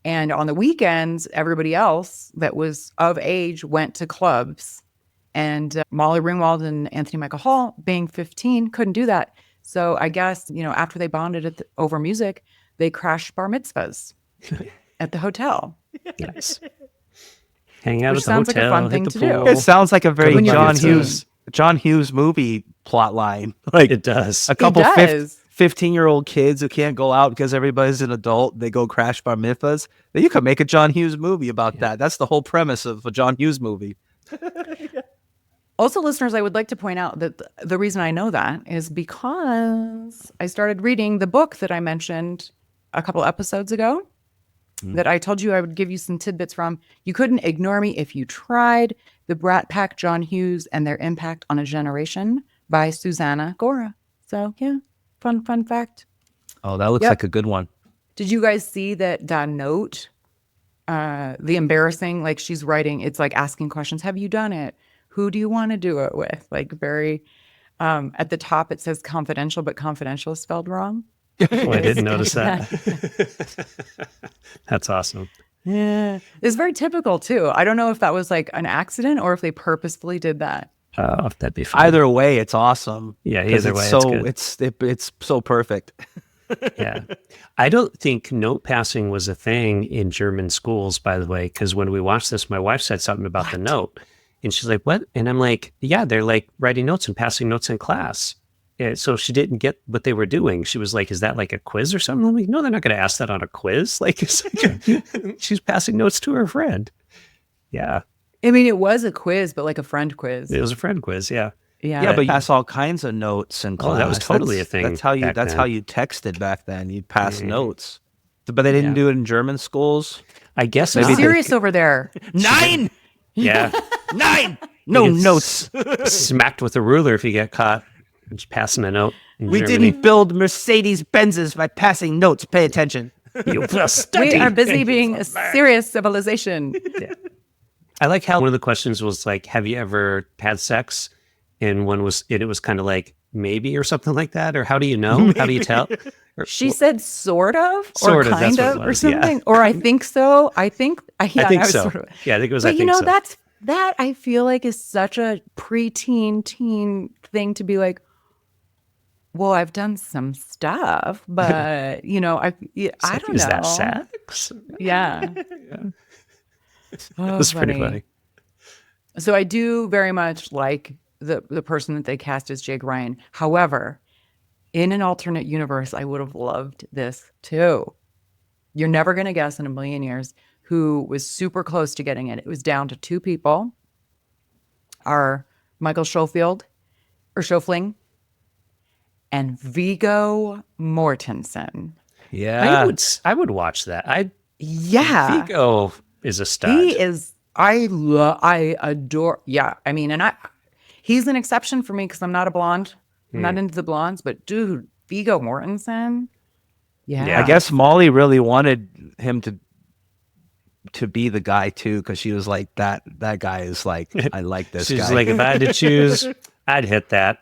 And on the weekends, everybody else that was of age went to clubs. And Molly Ringwald and Anthony Michael Hall, being 15, couldn't do that. So I guess, after they bonded over music, they crashed bar mitzvahs at the hotel. Nice. Hang out Which at the sounds hotel, like a fun thing hit the to do. pool. It sounds like a very John John Hughes movie plot line. Like it does. A couple It does. 15-year-old kids who can't go out because everybody's an adult. They go crash bar mitzvahs. Then you could make a John Hughes movie about that. That's the whole premise of a John Hughes movie. Also, listeners, I would like to point out that the reason I know that is because I started reading the book that I mentioned a couple episodes ago that I told you I would give you some tidbits from. You couldn't ignore me if you tried. The Brat Pack, John Hughes, and Their Impact on a Generation by Susanna Gora. So, yeah, fun fact. Oh, that looks like a good one. Did you guys see that note? The embarrassing, like she's writing, it's like asking questions. Have you done it? Who do you want to do it with? Like very, at the top it says confidential, but confidential is spelled wrong. Oh, I didn't notice that. That's awesome. Yeah. It's very typical too. I don't know if that was like an accident or if they purposefully did that. Oh, that'd be fun. Either way, it's awesome. Yeah, either way, it's good. It's so perfect. Yeah. I don't think note passing was a thing in German schools, by the way, because when we watched this, my wife said something about the note. And she's like, what? And I'm like, yeah, they're like writing notes and passing notes in class. Yeah, so she didn't get what they were doing. She was like, is that like a quiz or something? I'm like, no, they're not going to ask that on a quiz. Like, she's passing notes to her friend. Yeah. I mean, it was a quiz, but like a friend quiz. It was a friend quiz, yeah. Yeah, but you pass all kinds of notes in class. Oh, that was totally a thing. That's how you. back That's then. how you texted back then. You'd pass notes, but they didn't do it in German schools. I guess Maybe not. serious over there. 9. Yeah. 9. No You get notes. Smacked with a ruler if you get caught just passing a note. In We Germany. didn't build Mercedes Benzes by passing notes. Pay attention. You will We study. are busy being a serious civilization. I like how one of the questions was like, "Have you ever had sex?" And one was, it was kind of like maybe or something like that, or how do you know? How do you tell? Or, She said sort of, Sort or of, kind that's what of, it or was, yeah. something. Or I think so. I think I think was so. sort of- Yeah, I think it was. But I you think know, so. that I feel like is such a preteen teen thing to be like, well, I've done some stuff, but you know, I don't know. Is that sex? Yeah. Oh, That's pretty funny. So I do very much like the person that they cast as Jake Ryan. However, in an alternate universe, I would have loved this too. You're never going to guess in a million years who was super close to getting it. It was down to 2 people. Are Michael Schofling and Viggo Mortensen. Yeah, I would watch that. Yeah. Viggo is a stud. He is. I adore. Yeah, I mean, and he's an exception for me because I'm not a blonde. I'm not into the blondes, but dude, Viggo Mortensen. Yeah. I guess Molly really wanted him to be the guy too, because she was like, that guy is like, I like this She's guy. like, if I had to choose, I'd hit that.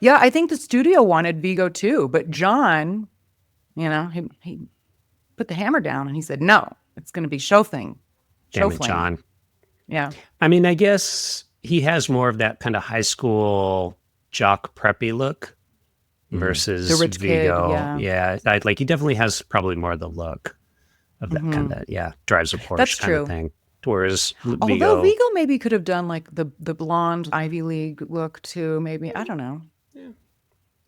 Yeah, I think the studio wanted Viggo too, but John, you know, he put the hammer down and he said, no, it's going to be Schofling. Damn it, John. Yeah. I mean, I guess he has more of that kind of high school jock preppy look versus The rich kid, Viggo. yeah. Like he definitely has probably more of the look of that kind of, drives a Porsche That's kind true. of thing. Whereas Although Viggo maybe could have done like the blonde Ivy League look too, maybe. I don't know.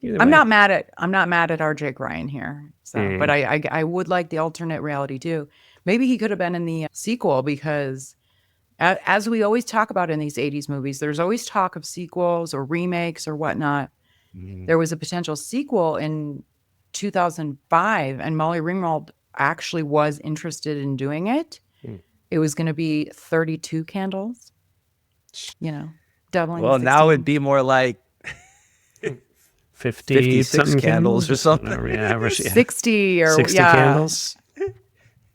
I'm not mad at our Jake Ryan here. So, but I would like the alternate reality too. Maybe he could have been in the sequel because as we always talk about in these 80s movies, there's always talk of sequels or remakes or whatnot. There was a potential sequel in 2005 and Molly Ringwald actually was interested in doing it. It was going to be 32 candles, you know, doubling. Well, 16. now it'd be more like 56 candles or something. 60 or 60 candles.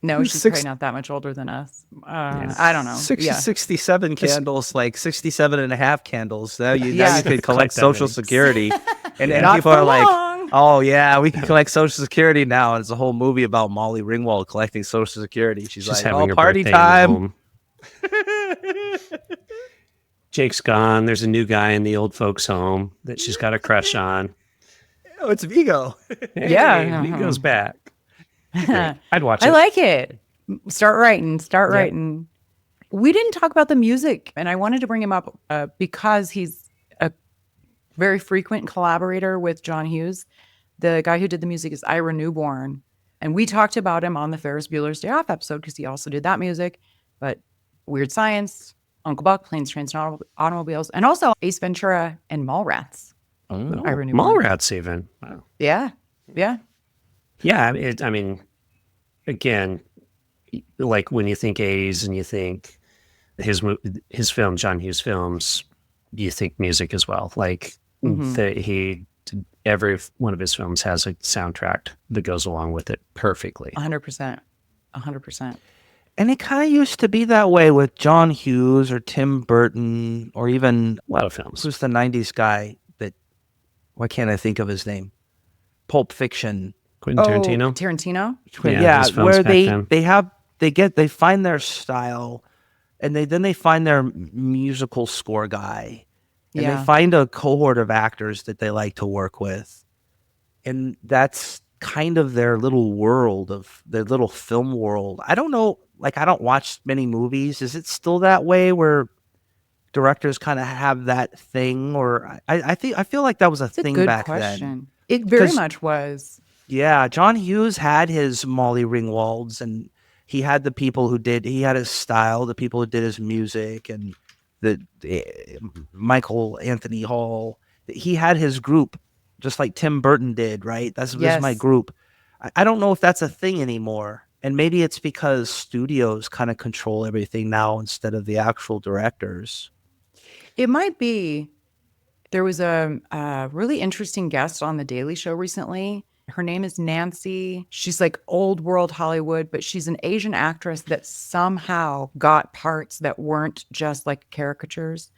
No, she's probably not that much older than us. I don't know. 67 candles, like 67 and a half candles. Now you could collect Collect that Social many. Security. And Not people for are like, long. oh, yeah, we can collect Social Security now. And it's a whole movie about Molly Ringwald collecting Social Security. She's Just like, having oh, her party birthday in the time. home. Jake's gone. There's a new guy in the old folks' home that she's got a crush on. Oh, it's Viggo. Yeah. He goes back. Great. I'd watch it. I like it. Start writing. We didn't talk about the music, and I wanted to bring him up because he's a very frequent collaborator with John Hughes. The guy who did the music is Ira Newborn, and we talked about him on the Ferris Bueller's Day Off episode because he also did that music. But Weird Science, Uncle Buck, Planes, Trains, and Automobiles, and also Ace Ventura and Mallrats. Ira Newborn. Mallrats even. Wow. Yeah. Yeah. I mean, again, like when you think 80s and you think his film, John Hughes films, you think music as well. Like every one of his films has a soundtrack that goes along with it perfectly. 100%. And it kind of used to be that way with John Hughes or Tim Burton or even A lot of films. who's the 90s guy that, why can't I think of his name? Pulp Fiction. Quentin Tarantino. Tarantino? Yeah, his films where back then. they find their style and they find their musical score guy and they find a cohort of actors that they like to work with. And that's kind of their little world of their little film world. I don't know, like I don't watch many movies. Is it still that way where directors kind of have that thing? Or I feel like that was a thing back then. It very much was. Yeah, John Hughes had his Molly Ringwalds and he had the people he had his style, the people who did his music, and the Michael Anthony Hall. He had his group, just like Tim Burton did, right? This is my group. I don't know if that's a thing anymore. And maybe it's because studios kind of control everything now instead of the actual directors. It might be. There was a really interesting guest on The Daily Show recently. Her name is Nancy. She's like old world Hollywood, but she's an Asian actress that somehow got parts that weren't just like caricatures.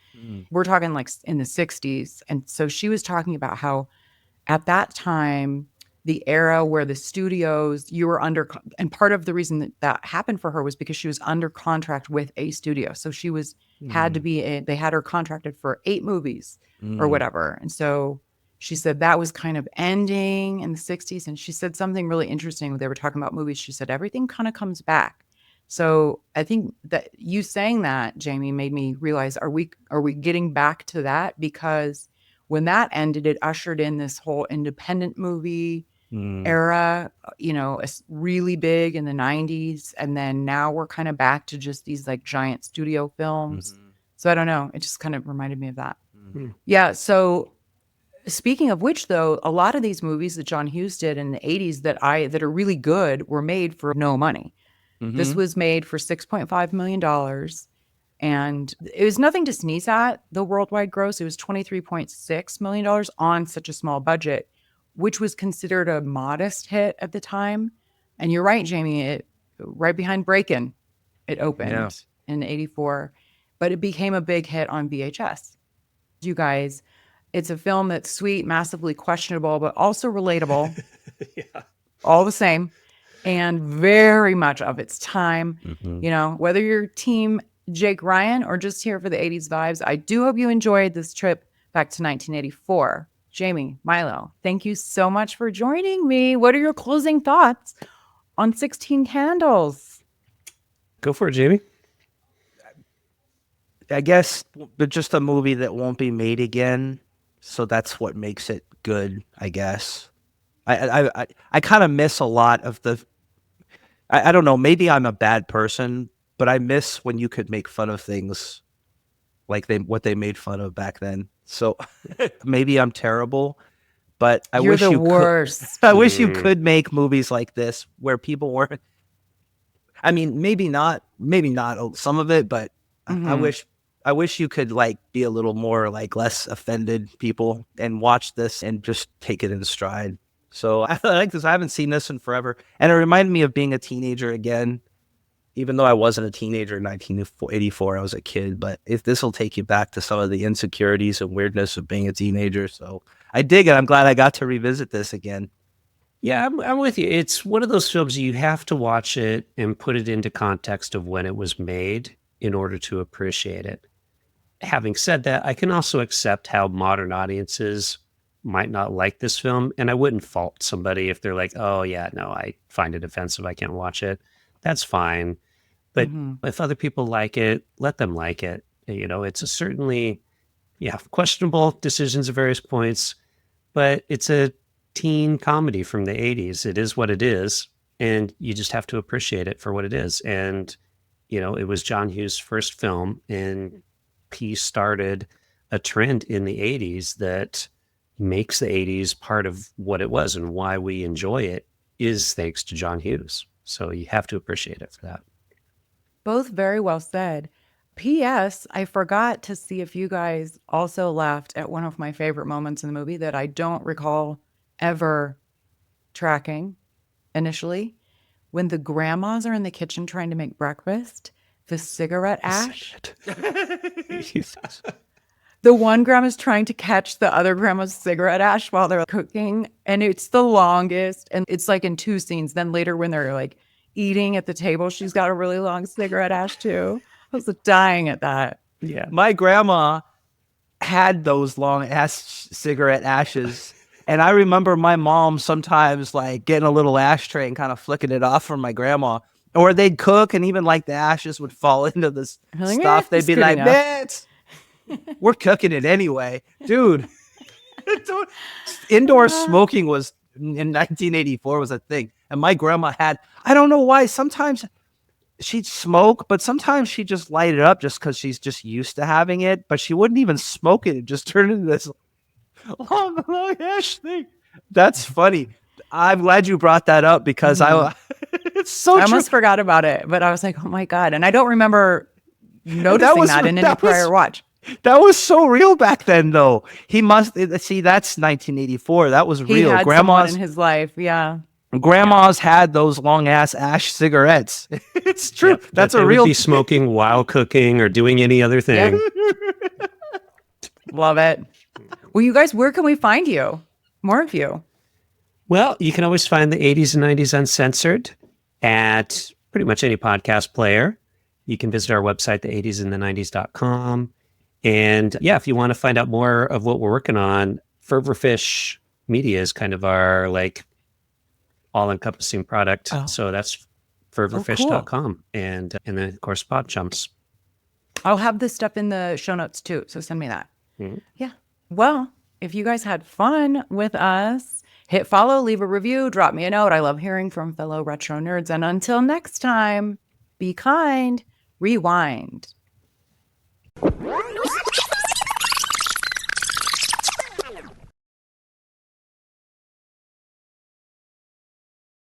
We're talking like in the 60s. And so she was talking about how at that time, the era where the studios, you were under, and part of the reason that happened for her was because she was under contract with a studio. So she was, had to be, they had her contracted for 8 movies or whatever. And so she said that was kind of ending in the 60s. And she said something really interesting when they were talking about movies. She said, everything kind of comes back. So I think that you saying that, Jamie, made me realize, are we getting back to that? Because when that ended, it ushered in this whole independent movie era, you know, really big in the 90s. And then now we're kind of back to just these like giant studio films. So I don't know. It just kind of reminded me of that. Yeah. So speaking of which, though, a lot of these movies that John Hughes did in the 80s that are really good were made for no money. This was made for $6.5 million. And it was nothing to sneeze at, the worldwide gross. It was $23.6 million on such a small budget, which was considered a modest hit at the time. And you're right, Jamie, right behind Breakin', it opened in 84. But it became a big hit on VHS. You guys, it's a film that's sweet, massively questionable, but also relatable. All the same. And very much of its time. You know, whether you're team Jake Ryan or just here for the 80s vibes, I do hope you enjoyed this trip back to 1984. Jamie, Milo, thank you so much for joining me. What are your closing thoughts on 16 Candles? Go for it, Jamie. I guess just a movie that won't be made again. So that's what makes it good, I guess. I kind of miss a lot of the, I don't know, maybe I'm a bad person, but I miss when you could make fun of things like what they made fun of back then. So maybe I'm terrible, but I wish the you worst. I wish you could make movies like this where people weren't. I mean, maybe not some of it, but I wish you could like be a little more like less offended people and watch this and just take it in stride. So I like this. I haven't seen this in forever, and it reminded me of being a teenager again. Even though I wasn't a teenager in 1984, I was a kid. But if this will take you back to some of the insecurities and weirdness of being a teenager, so I dig it. I'm glad I got to revisit this again. Yeah, I'm with you. It's one of those films you have to watch it and put it into context of when it was made in order to appreciate it. Having said that, I can also accept how modern audiences might not like this film, and I wouldn't fault somebody if they're like, oh yeah, no, I find it offensive, I can't watch it. That's fine. But if other people like it, let them like it. You know, it's certainly, questionable decisions at various points, but it's a teen comedy from the 80s. It is what it is, and you just have to appreciate it for what it is. And, you know, it was John Hughes' first film, and he started a trend in the 80s that makes the 80s part of what it was, and why we enjoy it is thanks to John Hughes. So you have to appreciate it for that. Both very well said. P.S. I forgot to see if you guys also laughed at one of my favorite moments in the movie that I don't recall ever tracking initially. When the grandmas are in the kitchen trying to make breakfast, the cigarette ash. The one grandma's trying to catch the other grandma's cigarette ash while they're cooking. And it's the longest. And it's like in 2 scenes. Then later when they're like eating at the table, she's got a really long cigarette ash too. I was dying at that. Yeah. My grandma had those long cigarette ashes. And I remember my mom sometimes like getting a little ashtray and kind of flicking it off from my grandma. Or they'd cook and even like the ashes would fall into this stuff. They'd be like, man, we're cooking it anyway. Dude, indoor smoking was in 1984 was a thing. And my grandma had, I don't know why, sometimes she'd smoke, but sometimes she'd just light it up just because she's just used to having it. But she wouldn't even smoke it; it just turned into this long ash thing. That's funny. I'm glad you brought that up because it's so. I almost forgot about it, but I was like, oh my God, and I don't remember noticing that in any prior watch. That was so real back then, though. He must see. That's 1984. That was real. He had someone in his life, yeah. Grandmas had those long ass ash cigarettes. It's true. Yep, that's that a real. Would be smoking while cooking or doing any other thing. Love it. Well, you guys, where can we find you? More of you. Well, you can always find the 80s and 90s Uncensored at pretty much any podcast player. You can visit our website, the80sandthe90s.com. And yeah, if you want to find out more of what we're working on, Fervorfish Media is kind of our like all-encompassing product. Oh. So that's fervorfish.com. And then, of course, PodChums. I'll have this stuff in the show notes too. So send me that. Mm-hmm. Yeah. Well, if you guys had fun with us, hit follow, leave a review, drop me a note. I love hearing from fellow retro nerds. And until next time, be kind, rewind.